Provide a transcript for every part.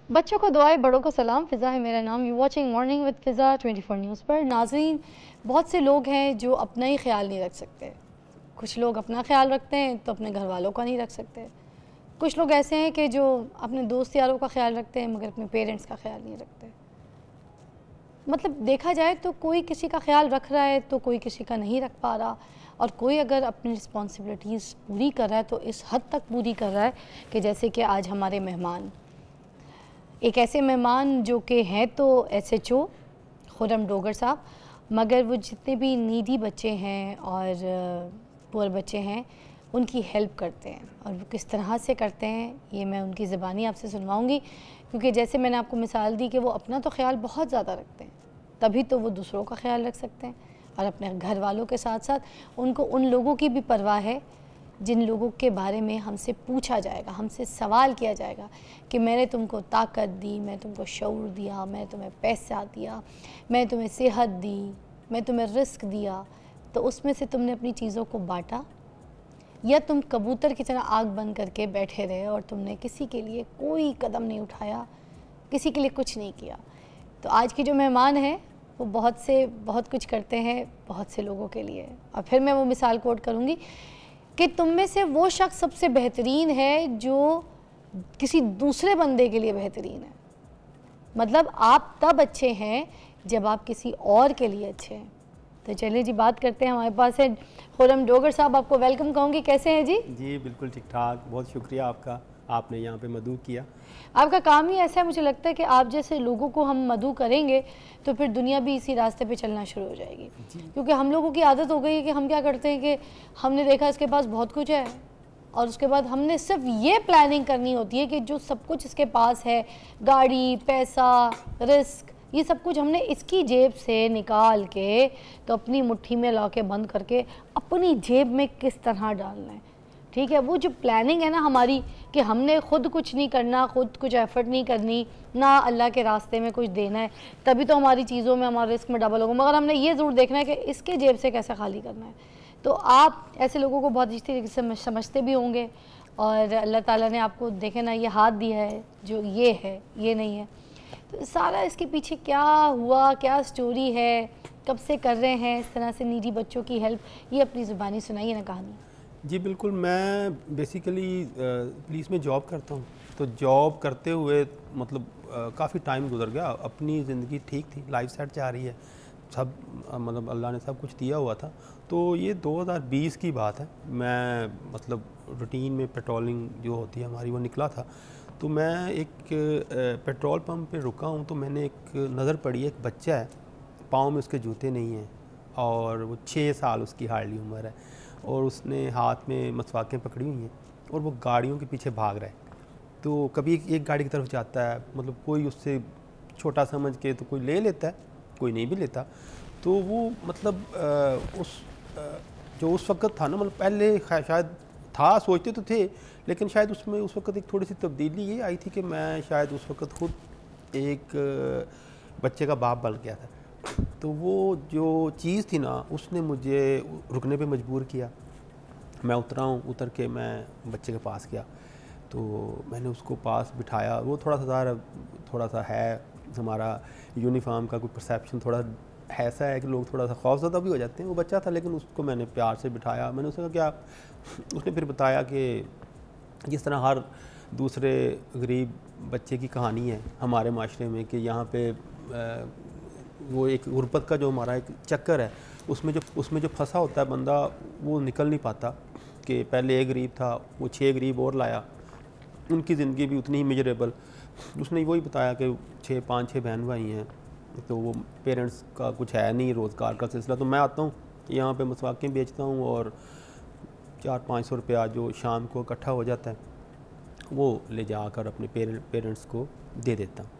बच्चों को दुआएं, बड़ों को सलाम। फ़िज़ा है मेरा नाम। You watching morning with Fiza 24 news पर। नाज़रीन, बहुत से लोग हैं जो अपना ही ख्याल नहीं रख सकते। कुछ लोग अपना ख्याल रखते हैं तो अपने घर वालों का नहीं रख सकते। कुछ लोग ऐसे हैं कि जो अपने दोस्त यारों का ख्याल रखते हैं मगर अपने पेरेंट्स का ख्याल नहीं रखते। मतलब देखा जाए तो कोई किसी का ख्याल रख रहा है तो कोई किसी का नहीं रख पा रहा, और कोई अगर अपनी रिस्पॉन्सिबिलिटीज़ पूरी कर रहा है तो इस हद तक पूरी कर रहा है कि जैसे कि आज हमारे मेहमान, एक ऐसे मेहमान जो कि हैं तो SHO खुर्रम डोगर साहब, मगर वो जितने भी नीडी बच्चे हैं और पुअर बच्चे हैं उनकी हेल्प करते हैं। और वो किस तरह से करते हैं ये मैं उनकी ज़बानी आपसे सुनवाऊँगी, क्योंकि जैसे मैंने आपको मिसाल दी कि वो अपना तो ख्याल बहुत ज़्यादा रखते हैं, तभी तो वो दूसरों का ख्याल रख सकते हैं। और अपने घर वालों के साथ साथ उनको उन लोगों की भी परवाह है जिन लोगों के बारे में हमसे पूछा जाएगा, हमसे सवाल किया जाएगा कि मैंने तुमको ताकत दी, मैं तुमको शऊर दिया, मैं तुम्हें पैसा दिया, मैं तुम्हें सेहत दी, मैं तुम्हें रिस्क दिया, तो उसमें से तुमने अपनी चीज़ों को बांटा या तुम कबूतर की तरह आग बंद करके बैठे रहे और तुमने किसी के लिए कोई कदम नहीं उठाया, किसी के लिए कुछ नहीं किया। तो आज की जो मेहमान हैं वो बहुत कुछ करते हैं बहुत से लोगों के लिए। और फिर मैं वो मिसाल कोट करूँगी कि तुम में से वो शख्स सबसे बेहतरीन है जो किसी दूसरे बंदे के लिए बेहतरीन है। मतलब आप तब अच्छे हैं जब आप किसी और के लिए अच्छे हैं। तो चलिए जी, बात करते हैं। हमारे पास है खुर्रम डोगर साहब, आपको वेलकम कहूँगी। कैसे हैं जी? जी बिल्कुल ठीक ठाक, बहुत शुक्रिया आपका, आपने यहाँ पे मदऊ किया। आपका काम ही ऐसा है, मुझे लगता है कि आप जैसे लोगों को हम मदऊ करेंगे तो फिर दुनिया भी इसी रास्ते पे चलना शुरू हो जाएगी। क्योंकि हम लोगों की आदत हो गई है कि हम क्या करते हैं कि हमने देखा इसके पास बहुत कुछ है और उसके बाद हमने सिर्फ ये प्लानिंग करनी होती है कि जो सब कुछ इसके पास है, गाड़ी, पैसा, रिस्क, ये सब कुछ हमने इसकी जेब से निकाल के तो अपनी मुट्ठी में ला के बंद करके अपनी जेब में किस तरह डालना है। ठीक है, वो जो प्लानिंग है ना हमारी कि हमने खुद कुछ नहीं करना, खुद कुछ एफर्ट नहीं करनी, ना अल्लाह के रास्ते में कुछ देना है, तभी तो हमारी चीज़ों में हमारा रिस्क में डबल होगा। मगर हमने ये ज़रूर देखना है कि इसके जेब से कैसे खाली करना है। तो आप ऐसे लोगों को बहुत अच्छी तरीके से समझते भी होंगे और अल्लाह ताला ने आपको देखे ना ये हाथ दिया है जो ये है, ये नहीं है। तो सारा इसके पीछे क्या हुआ, क्या स्टोरी है, कब से कर रहे हैं इस तरह से नीडी बच्चों की हेल्प, ये अपनी ज़ुबानी सुनाइए ना कहानी। जी बिल्कुल, मैं बेसिकली पुलिस में जॉब करता हूँ। तो जॉब करते हुए मतलब काफ़ी टाइम गुजर गया, अपनी ज़िंदगी ठीक थी, लाइफ सेट जा रही है, सब मतलब अल्लाह ने सब कुछ दिया हुआ था। तो ये 2020 की बात है, मैं मतलब रूटीन में पेट्रोलिंग जो होती है हमारी वो निकला था। तो मैं एक पेट्रोल पंप पे रुका हूँ, तो मैंने एक नज़र पड़ी, एक बच्चा है, पाँव में उसके जूते नहीं हैं और वो 6 साल उसकी हार्डली उम्र है और उसने हाथ में मसवाकें पकड़ी हुई हैं और वो गाड़ियों के पीछे भाग रहा है। तो कभी एक गाड़ी की तरफ जाता है, मतलब कोई उससे छोटा समझ के तो कोई ले लेता है, कोई नहीं भी लेता। तो वो मतलब जो उस वक़्त था ना, मतलब पहले शायद था, सोचते तो थे, लेकिन शायद उसमें उस वक़्त एक थोड़ी सी तब्दीली ये आई थी कि मैं शायद उस वक़्त खुद एक बच्चे का बाप बन गया था। तो वो जो चीज़ थी ना, उसने मुझे रुकने पे मजबूर किया। मैं उतरा हूँ, उतर के मैं बच्चे के पास गया, तो मैंने उसको पास बिठाया। वो थोड़ा सा है, हमारा यूनिफॉर्म का कोई परसेप्शन थोड़ा ऐसा है कि लोग थोड़ा सा खौफज़दा भी हो जाते हैं। वो बच्चा था, लेकिन उसको मैंने प्यार से बिठाया। मैंने उससे कहा क्या, उसने फिर बताया कि जिस तरह हर दूसरे गरीब बच्चे की कहानी है हमारे माशरे में, कि यहाँ पे वो एक गुर्बत का जो हमारा एक चक्कर है, उसमें जो फंसा होता है बंदा, वो निकल नहीं पाता। कि पहले एक गरीब था, वो 6 गरीब और लाया, उनकी ज़िंदगी भी उतनी ही मिजरेबल। उसने वही बताया कि 5-6 बहन भाई हैं, तो वो पेरेंट्स का कुछ है नहीं, रोज़गार का सिलसिला। तो मैं आता हूँ यहाँ पे मसवाकें बेचता हूँ और 400-500 रुपया जो शाम को इकट्ठा हो जाता है वो ले जाकर अपने पेरेंट्स को दे देता हूँ।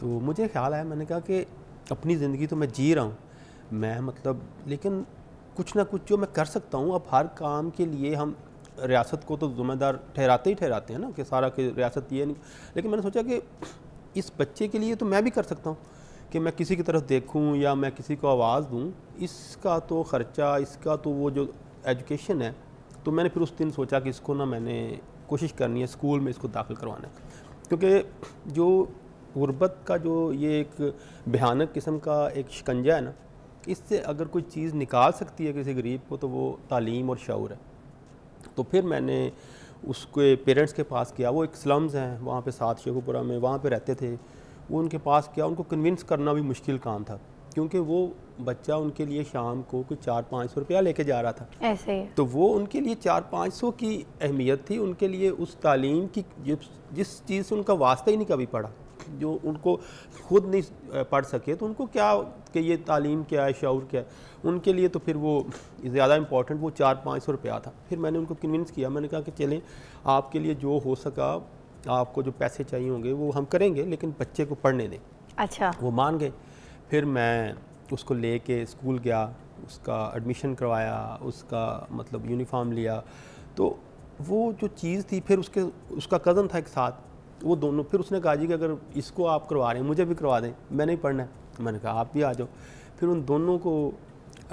तो मुझे ख्याल आया, मैंने कहा कि अपनी ज़िंदगी तो मैं जी रहा हूँ मैं, मतलब, लेकिन कुछ ना कुछ जो मैं कर सकता हूँ। अब हर काम के लिए हम रियासत को तो ज़िम्मेदार ठहराते हैं ना, कि सारा कि रियासत ये नहीं। लेकिन मैंने सोचा कि इस बच्चे के लिए तो मैं भी कर सकता हूँ कि मैं किसी की तरफ देखूँ या मैं किसी को आवाज़ दूँ। इसका तो ख़र्चा, इसका तो वो जो एजुकेशन है। तो मैंने फिर उस दिन सोचा कि इसको ना मैंने कोशिश करनी है स्कूल में इसको दाखिल करवाना है। क्योंकि जो गुर्बत का जो ये एक भयानक किस्म का एक शिकंजा है ना, इससे अगर कोई चीज़ निकाल सकती है किसी गरीब को तो वो तालीम और शऊर है। तो फिर मैंने उसके पेरेंट्स के पास किया, वो एक स्लम्स हैं वहाँ पे साथ शेखुपुरा में, वहाँ पे रहते थे। वो उनके पास किया, उनको कन्विंस करना भी मुश्किल काम था, क्योंकि वो बच्चा उनके लिए शाम को कुछ 400-500 रुपया लेके जा रहा था। ऐसे ही तो वो उनके लिए 400-500 की अहमियत थी, उनके लिए उस तालीम की जिस चीज़ से उनका वास्ता ही नहीं कभी पड़ा, जो उनको खुद नहीं पढ़ सके, तो उनको क्या कि ये तालीम क्या है, शऊर क्या है, उनके लिए तो फिर वो ज़्यादा इंपॉर्टेंट वो 400-500 रुपया था। फिर मैंने उनको कन्विंस किया, मैंने कहा कि चलें आपके लिए जो हो सका, आपको जो पैसे चाहिए होंगे वो हम करेंगे, लेकिन बच्चे को पढ़ने दें। अच्छा। वो मान गए। फिर मैं उसको लेके स्कूल गया, उसका एडमिशन करवाया, उसका मतलब यूनिफॉर्म लिया। तो वो जो चीज़ थी, फिर उसका कज़न था एक साथ, वो दोनों, फिर उसने कहा जी कि अगर इसको आप करवा रहे हैं मुझे भी करवा दें, मैंने ही पढ़ना है। मैंने कहा आप भी आ जाओ। फिर उन दोनों को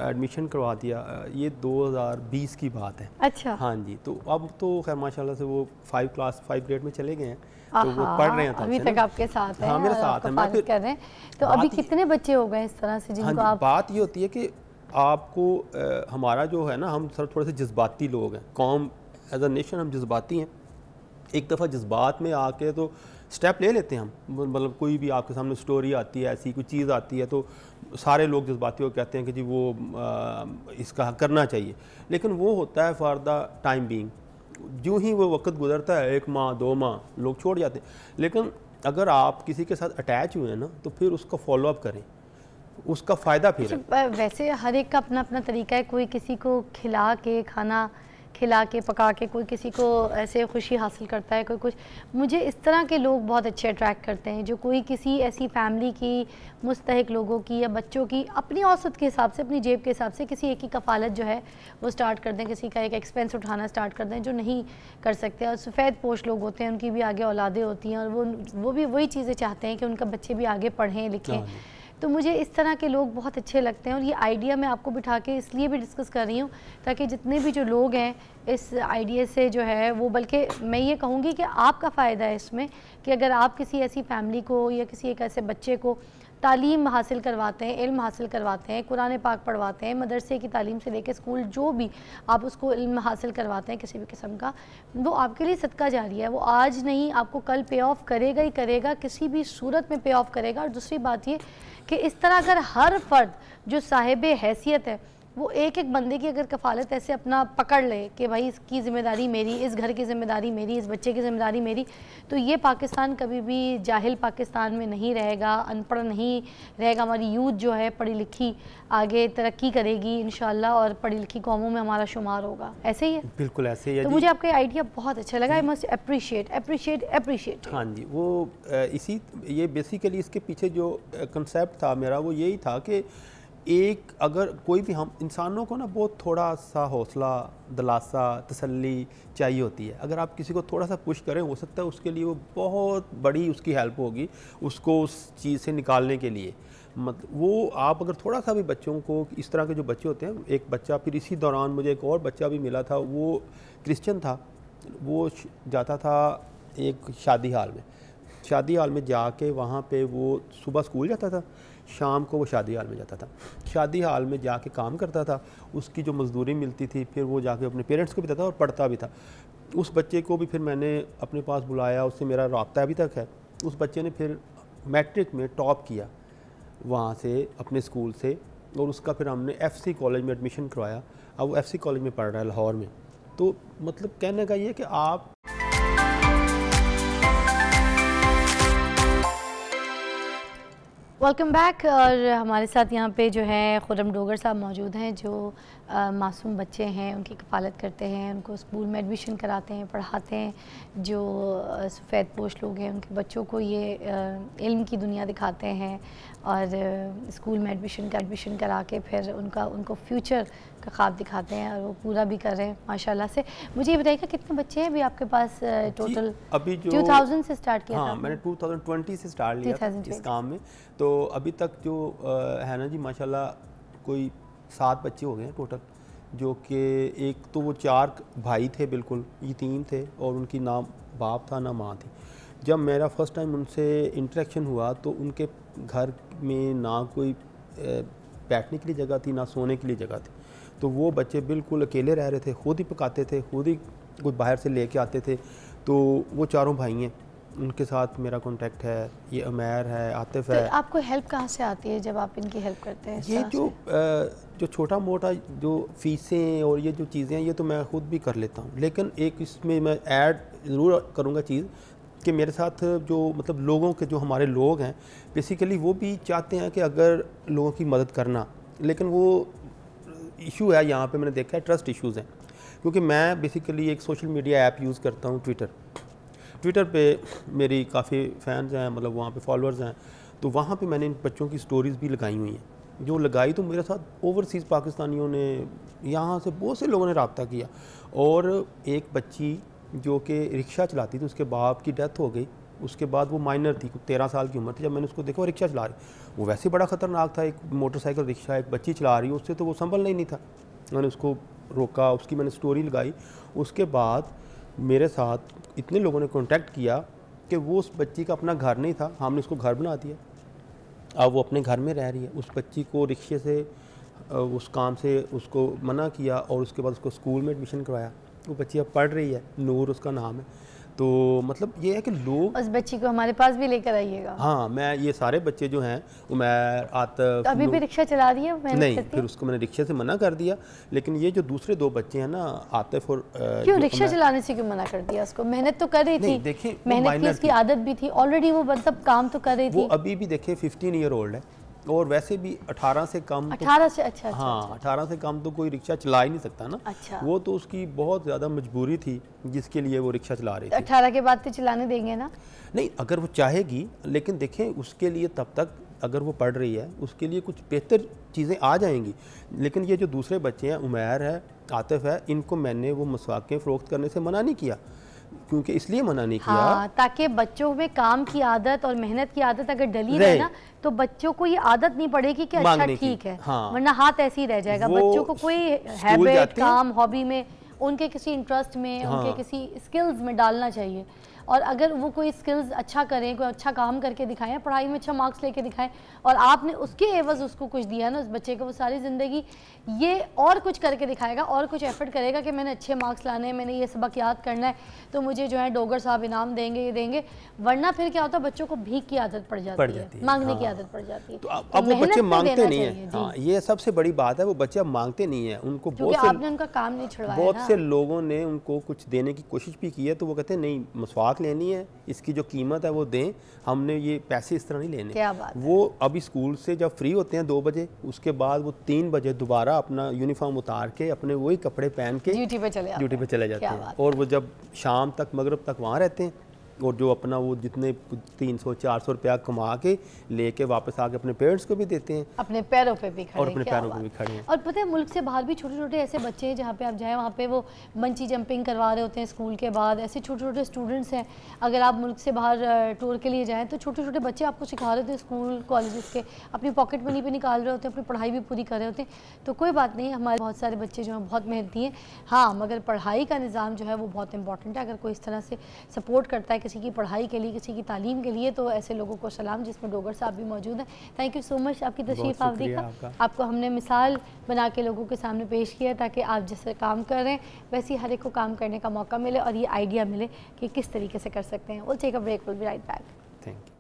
एडमिशन करवा दिया। ये 2020 की बात है। अच्छा। हाँ जी। तो अब तो खैर माशाल्लाह से वो 5 ग्रेड में चले गए हैं, तो वो पढ़ रहे हैं अभी तक आपके साथ हैं। हाँ मेरे साथ है। मैं फिर कर रहे हैं। तो अभी कितने बच्चे हो गए इस तरह से जिनको आप? बात ये होती है कि आपको हमारा जो है ना, हम सर थोड़े से जज्बाती लोग हैं, कौम एज अ नेशन हम जज्बाती हैं। एक दफ़ा जज्बात में आके तो स्टेप ले लेते हैं हम, मतलब कोई भी आपके सामने स्टोरी आती है, ऐसी कोई चीज़ आती है, तो सारे लोग जज्बाती हो कहते हैं कि जी वो इसका करना चाहिए। लेकिन वो होता है फॉर द टाइम बीइंग, जो ही वो वक्त गुजरता है, 1 माह 2 माह लोग छोड़ जाते हैं। लेकिन अगर आप किसी के साथ अटैच हुए हैं ना, तो फिर उसका फॉलोअप करें, उसका फ़ायदा फिर है। वैसे हर एक का अपना अपना तरीका है, कोई किसी को खिला के खाना खिला के पका के, कोई किसी को ऐसे खुशी हासिल करता है, कोई कुछ। मुझे इस तरह के लोग बहुत अच्छे अट्रैक्ट करते हैं, जो कोई किसी ऐसी फैमिली की, मुस्तहिक लोगों की या बच्चों की अपनी औसत के हिसाब से, अपनी जेब के हिसाब से किसी एक की कफ़ालत जो है वो स्टार्ट कर दें, किसी का एक एक्सपेंस उठाना स्टार्ट कर दें जो नहीं कर सकते। और सफ़ेद पोश लोग होते हैं, उनकी भी आगे औलादें होती हैं, और वो भी वही चीज़ें चाहते हैं कि उनका बच्चे भी आगे पढ़ें लिखें। तो मुझे इस तरह के लोग बहुत अच्छे लगते हैं। और ये आइडिया मैं आपको बिठा के इसलिए भी डिस्कस कर रही हूँ ताकि जितने भी जो लोग हैं इस आइडिया से जो है वो, बल्कि मैं ये कहूँगी कि आपका फ़ायदा है इसमें, कि अगर आप किसी ऐसी फैमिली को या किसी एक ऐसे बच्चे को तालीम हासिल करवाते हैं, इल्म हासिल करवाते हैं, कुरान पाक पढ़वाते हैं, मदरसे की तालीम से लेकर स्कूल, जो भी आप उसको इल्म हासिल करवाते हैं किसी भी किस्म का, वो आपके लिए सदका जारिया है। वो आज नहीं, आपको कल पे ऑफ करेगा ही करेगा, किसी भी सूरत में पे ऑफ करेगा। और दूसरी बात ये कि इस तरह अगर हर फ़र्द जो साहिब हैसियत है वो एक एक बंदे की अगर कफ़ालत ऐसे अपना पकड़ ले कि भाई इसकी ज़िम्मेदारी मेरी, इस घर की ज़िम्मेदारी मेरी, इस बच्चे की ज़िम्मेदारी मेरी, तो ये पाकिस्तान कभी भी जाहिल पाकिस्तान में नहीं रहेगा, अनपढ़ नहीं रहेगा। हमारी यूथ जो है पढ़ी लिखी आगे तरक्की करेगी इंशाल्लाह, और पढ़ी लिखी कौमों में हमारा शुमार होगा। ऐसे ही है? बिल्कुल ऐसे ही है। तो मुझे आपका आइडिया बहुत अच्छा लगा। I must appreciate. हाँ जी, वो इसी ये बेसिकली इसके पीछे जो कंसेप्ट था मेरा वो यही था कि एक अगर कोई भी, हम इंसानों को ना बहुत थोड़ा सा हौसला, दिलासा, तसल्ली चाहिए होती है। अगर आप किसी को थोड़ा सा पुश करें, हो सकता है उसके लिए वो बहुत बड़ी उसकी हेल्प होगी उसको उस चीज़ से निकालने के लिए। वो आप अगर थोड़ा सा भी बच्चों को, इस तरह के जो बच्चे होते हैं, एक बच्चा, फिर इसी दौरान मुझे एक और बच्चा भी मिला था, वो क्रिश्चियन था, वो जाता था एक शादी हाल में जाके वहाँ पे वो सुबह स्कूल जाता था, शाम को वो शादी हाल में जाता था, शादी हाल में जाके काम करता था, उसकी जो मजदूरी मिलती थी फिर वो जाके अपने पेरेंट्स को भी देता था और पढ़ता भी था। उस बच्चे को भी फिर मैंने अपने पास बुलाया, उससे मेरा रब्ता अभी तक है। उस बच्चे ने फिर मैट्रिक में टॉप किया वहाँ से अपने स्कूल से, और उसका फिर हमने FC कॉलेज में एडमिशन करवाया। अब वो FC कॉलेज में पढ़ रहा है लाहौर में। तो मतलब कहने का ये कि आप वेलकम बैक। और हमारे साथ यहाँ पे जो है खुर्रम डोगर साहब मौजूद हैं, जो मासूम बच्चे हैं उनकी कफ़ालत करते हैं, उनको स्कूल में एडमिशन कराते हैं, पढ़ाते हैं। जो सफ़ेद पोश लोग हैं उनके बच्चों को ये इल्म की दुनिया दिखाते हैं, और स्कूल में एडमिशन करा के फिर उनको फ्यूचर का ख्वाब दिखाते हैं, और वो पूरा भी कर रहे हैं माशाल्लाह से। मुझे ये बताइएगा कितने बच्चे हैं अभी आपके पास टोटल? अभी जो 2000 से स्टार्ट किया था? मैंने 2020 से स्टार्ट लिया था इस काम में। तो अभी तक जो है ना जी माशाल्लाह कोई 7 बच्चे हो गए हैं टोटल, जो कि एक तो वो 4 भाई थे, बिल्कुल यतीम थे, और उनकी ना बाप था ना माँ थी। जब मेरा फर्स्ट टाइम उनसे इंटरेक्शन हुआ तो उनके घर में ना कोई बैठने के लिए जगह थी, ना सोने के लिए जगह थी। तो वो बच्चे बिल्कुल अकेले रह रहे थे, खुद ही पकाते थे, खुद ही कुछ बाहर से लेके आते थे। तो वो चारों भाई हैं, उनके साथ मेरा कांटेक्ट है, ये उमैर है, आतिफ है। तो आपको हेल्प कहाँ से आती है जब आप इनकी हेल्प करते हैं? ये जो छोटा मोटा जो फ़ीसें और ये जो चीज़ें हैं ये तो मैं ख़ुद भी कर लेता हूँ, लेकिन एक इसमें मैं ऐड ज़रूर करूँगा चीज़ कि मेरे साथ जो मतलब लोगों के जो हमारे लोग हैं बेसिकली वो भी चाहते हैं कि अगर लोगों की मदद करना, लेकिन वो इशू है यहाँ पे मैंने देखा है, ट्रस्ट इश्यूज़ हैं। क्योंकि मैं बेसिकली एक सोशल मीडिया ऐप यूज़ करता हूँ, ट्विटर पे मेरी काफ़ी फैंस हैं, मतलब वहाँ पे फॉलोअर्स हैं। तो वहाँ पे मैंने इन बच्चों की स्टोरीज़ भी लगाई हुई हैं, जो लगाई तो मेरे साथ ओवरसीज़ पाकिस्तानियों ने, यहाँ से बहुत से लोगों ने रब्ता किया। और एक बच्ची जो कि रिक्शा चलाती थी, उसके बाप की डेथ हो गई, उसके बाद वो माइनर थी, 13 साल की उम्र थी। जब मैंने उसको देखा वो रिक्शा चला रही, वो वैसे बड़ा ख़तरनाक था, एक मोटरसाइकिल रिक्शा एक बच्ची चला रही, उससे तो वो संभलना ही नहीं था। मैंने उसको रोका, उसकी मैंने स्टोरी लगाई। उसके बाद मेरे साथ इतने लोगों ने कांटेक्ट किया कि वो उस बच्ची का अपना घर नहीं था, हमने उसको घर बना दिया। अब वो अपने घर में रह रही है। उस बच्ची को रिक्शे से उस काम से उसको मना किया और उसके बाद उसको स्कूल में एडमिशन करवाया। वो बच्ची अब पढ़ रही है, नूर उसका नाम है। तो मतलब ये है कि लोग उस बच्ची को हमारे पास भी लेकर आइएगा। हाँ, मैं ये सारे बच्चे जो हैं, उमैर, आतिफ, तो अभी भी रिक्शा चला रही है? नहीं, फिर उसको मैंने रिक्शे से मना कर दिया। लेकिन ये जो दूसरे दो बच्चे हैं ना, आतिफ और क्यों रिक्शा चलाने से क्यों मना कर दिया उसको? मेहनत तो कर रही थी, देखिए मेहनत की उसकी आदत भी थी ऑलरेडी, वो मतलब काम तो कर रही थी। वो अभी भी देखिए 15 ईयर ओल्ड है और वैसे भी 18 से कम 18 से अच्छा, हाँ 18 से कम तो कोई रिक्शा चला ही नहीं सकता ना। अच्छा। वो तो उसकी बहुत ज़्यादा मजबूरी थी जिसके लिए वो रिक्शा चला रही थी। 18 के बाद तो चलाने देंगे ना? नहीं, अगर वो चाहेगी, लेकिन देखें उसके लिए तब तक अगर वो पढ़ रही है उसके लिए कुछ बेहतर चीज़ें आ जाएंगी। लेकिन ये जो दूसरे बच्चे हैं, उमैर है, आतिफ है, इनको मैंने वो मसवाकें फ़रोख्त करने से मना नहीं किया। क्योंकि इसलिए मना नहीं किया, हाँ, ताकि बच्चों में काम की आदत और मेहनत की आदत अगर डली रहे ना तो बच्चों को ये आदत नहीं पड़ेगी कि अच्छा ठीक है, हाँ, वरना हाथ ऐसे ही रह जाएगा। बच्चों को कोई हैबिट, काम, हॉबी में, उनके किसी इंटरेस्ट में, हाँ, उनके किसी स्किल्स में डालना चाहिए। और अगर वो कोई स्किल्स अच्छा करें, कोई अच्छा काम करके दिखाएं, पढ़ाई में अच्छा मार्क्स लेके दिखाएं और आपने उसके एवज उसको कुछ दिया ना, उस बच्चे को वो सारी ज़िंदगी ये और कुछ करके दिखाएगा और कुछ एफर्ट करेगा कि मैंने अच्छे मार्क्स लाने हैं, मैंने ये सबक याद करना है, तो मुझे जो है डोगर साहब इनाम देंगे, ये देंगे। वरना फिर क्या होता है, बच्चों को भीख की आदत पड़ जाती है, मांगने की आदत पड़ जाती है। तो अब वो बच्चे मांगते नहीं है। हाँ, ये सबसे बड़ी बात है, वो बच्चे अब मांगते नहीं है। उनको आपने उनका काम नहीं छुड़वाया। बहुत से लोगों ने उनको कुछ देने की कोशिश भी की है, तो वो कहते हैं नहीं, मसवाक लेनी है, इसकी जो कीमत है वो दें, हमने ये पैसे इस तरह नहीं लेने। क्या बात वो अभी स्कूल से जब फ्री होते हैं 2 बजे, उसके बाद वो 3 बजे दोबारा अपना यूनिफॉर्म उतार के अपने वही कपड़े पहन के ड्यूटी पे चले जाते हैं। और वो जब शाम तक, मगरिब तक वहाँ रहते हैं और जो अपना वो जितने 300-400 रुपया कमा के लेके वापस आके अपने पेरेंट्स को भी देते हैं, अपने पैरों पे भी खड़े और अपने पैरों पे भी खड़े हैं। और पता है मुल्क से बाहर भी छोटे छोटे ऐसे बच्चे हैं जहाँ पे आप जाएं वहाँ पे वो बंची जंपिंग करवा रहे होते हैं स्कूल के बाद। ऐसे छोटे छोटे स्टूडेंट्स हैं, अगर आप मुल्क से बाहर टूर के लिए जाएँ तो छोटे छोटे बच्चे आपको सिखा रहे होते हैं, स्कूल कॉलेजेस के, अपनी पॉकेट मनी पे निकाल रहे होते हैं, अपनी पढ़ाई भी पूरी कर रहे होते हैं। तो कोई बात नहीं, हमारे बहुत सारे बच्चे जो हैं बहुत मेहनती हैं। हाँ, मगर पढ़ाई का निज़ाम जो है वो बहुत इंपॉर्टेंट है। अगर कोई इस तरह से सपोर्ट करता है किसी की पढ़ाई के लिए, किसी की तालीम के लिए, तो ऐसे लोगों को सलाम, जिसमें डोगर साहब भी मौजूद हैं। थैंक यू सो मच आपकी तशरीफ आवरी का। आपको हमने मिसाल बना के लोगों के सामने पेश किया ताकि आप जैसे काम कर रहे हैं वैसे ही हर एक को काम करने का मौका मिले और ये आइडिया मिले कि किस तरीके से कर सकते हैं। Will take a break, will be right back. Thank you.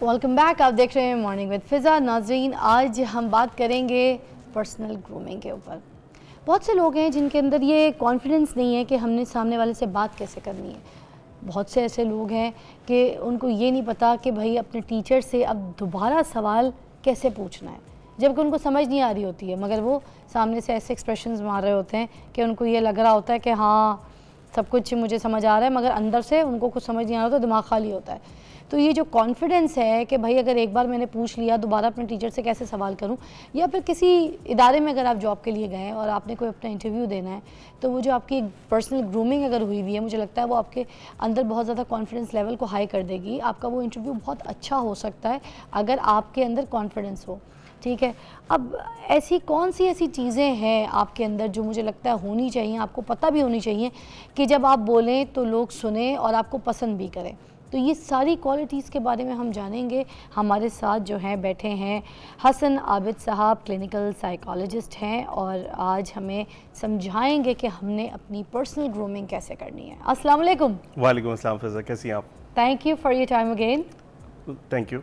Welcome back, आप देख रहे हैं मॉर्निंग विद फ़िज़ा। नाज़रीन, आज हम बात करेंगे पर्सनल ग्रूमिंग के ऊपर। बहुत से लोग हैं जिनके अंदर ये कॉन्फिडेंस नहीं है कि हमने सामने वाले से बात कैसे करनी है। बहुत से ऐसे लोग हैं कि उनको ये नहीं पता कि भाई अपने टीचर से अब दोबारा सवाल कैसे पूछना है, जबकि उनको समझ नहीं आ रही होती है, मगर वो सामने से ऐसे एक्सप्रेशंस मार रहे होते हैं कि उनको ये लग रहा होता है कि हाँ सब कुछ मुझे समझ आ रहा है, मगर अंदर से उनको कुछ समझ नहीं आ रहा होता, दिमाग खाली होता है। तो ये जो कॉन्फिडेंस है कि भाई अगर एक बार मैंने पूछ लिया, दोबारा अपने टीचर से कैसे सवाल करूं, या फिर किसी इदारे में अगर आप जॉब के लिए गए हैं और आपने कोई अपना इंटरव्यू देना है, तो वो जो आपकी पर्सनल ग्रूमिंग अगर हुई हुई है, मुझे लगता है वो आपके अंदर बहुत ज़्यादा कॉन्फिडेंस लेवल को हाई कर देगी। आपका वो इंटरव्यू बहुत अच्छा हो सकता है अगर आपके अंदर कॉन्फिडेंस हो। ठीक है। अब ऐसी कौन सी ऐसी चीज़ें हैं आपके अंदर जो मुझे लगता है होनी चाहिए, आपको पता भी होनी चाहिए कि जब आप बोलें तो लोग सुने और आपको पसंद भी करें? तो ये सारी क्वालिटीज़ के बारे में हम जानेंगे। हमारे साथ जो हैं बैठे हैं हसन आबिद साहब, क्लिनिकल साइकोलॉजिस्ट हैं, और आज हमें समझाएंगे कि हमने अपनी पर्सनल ग्रूमिंग कैसे करनी है। अस्सलाम वालेकुम। वालेकुम अस्सलाम फ़िज़ा, कैसी हैं आप? Thank you for your time again. Thank you.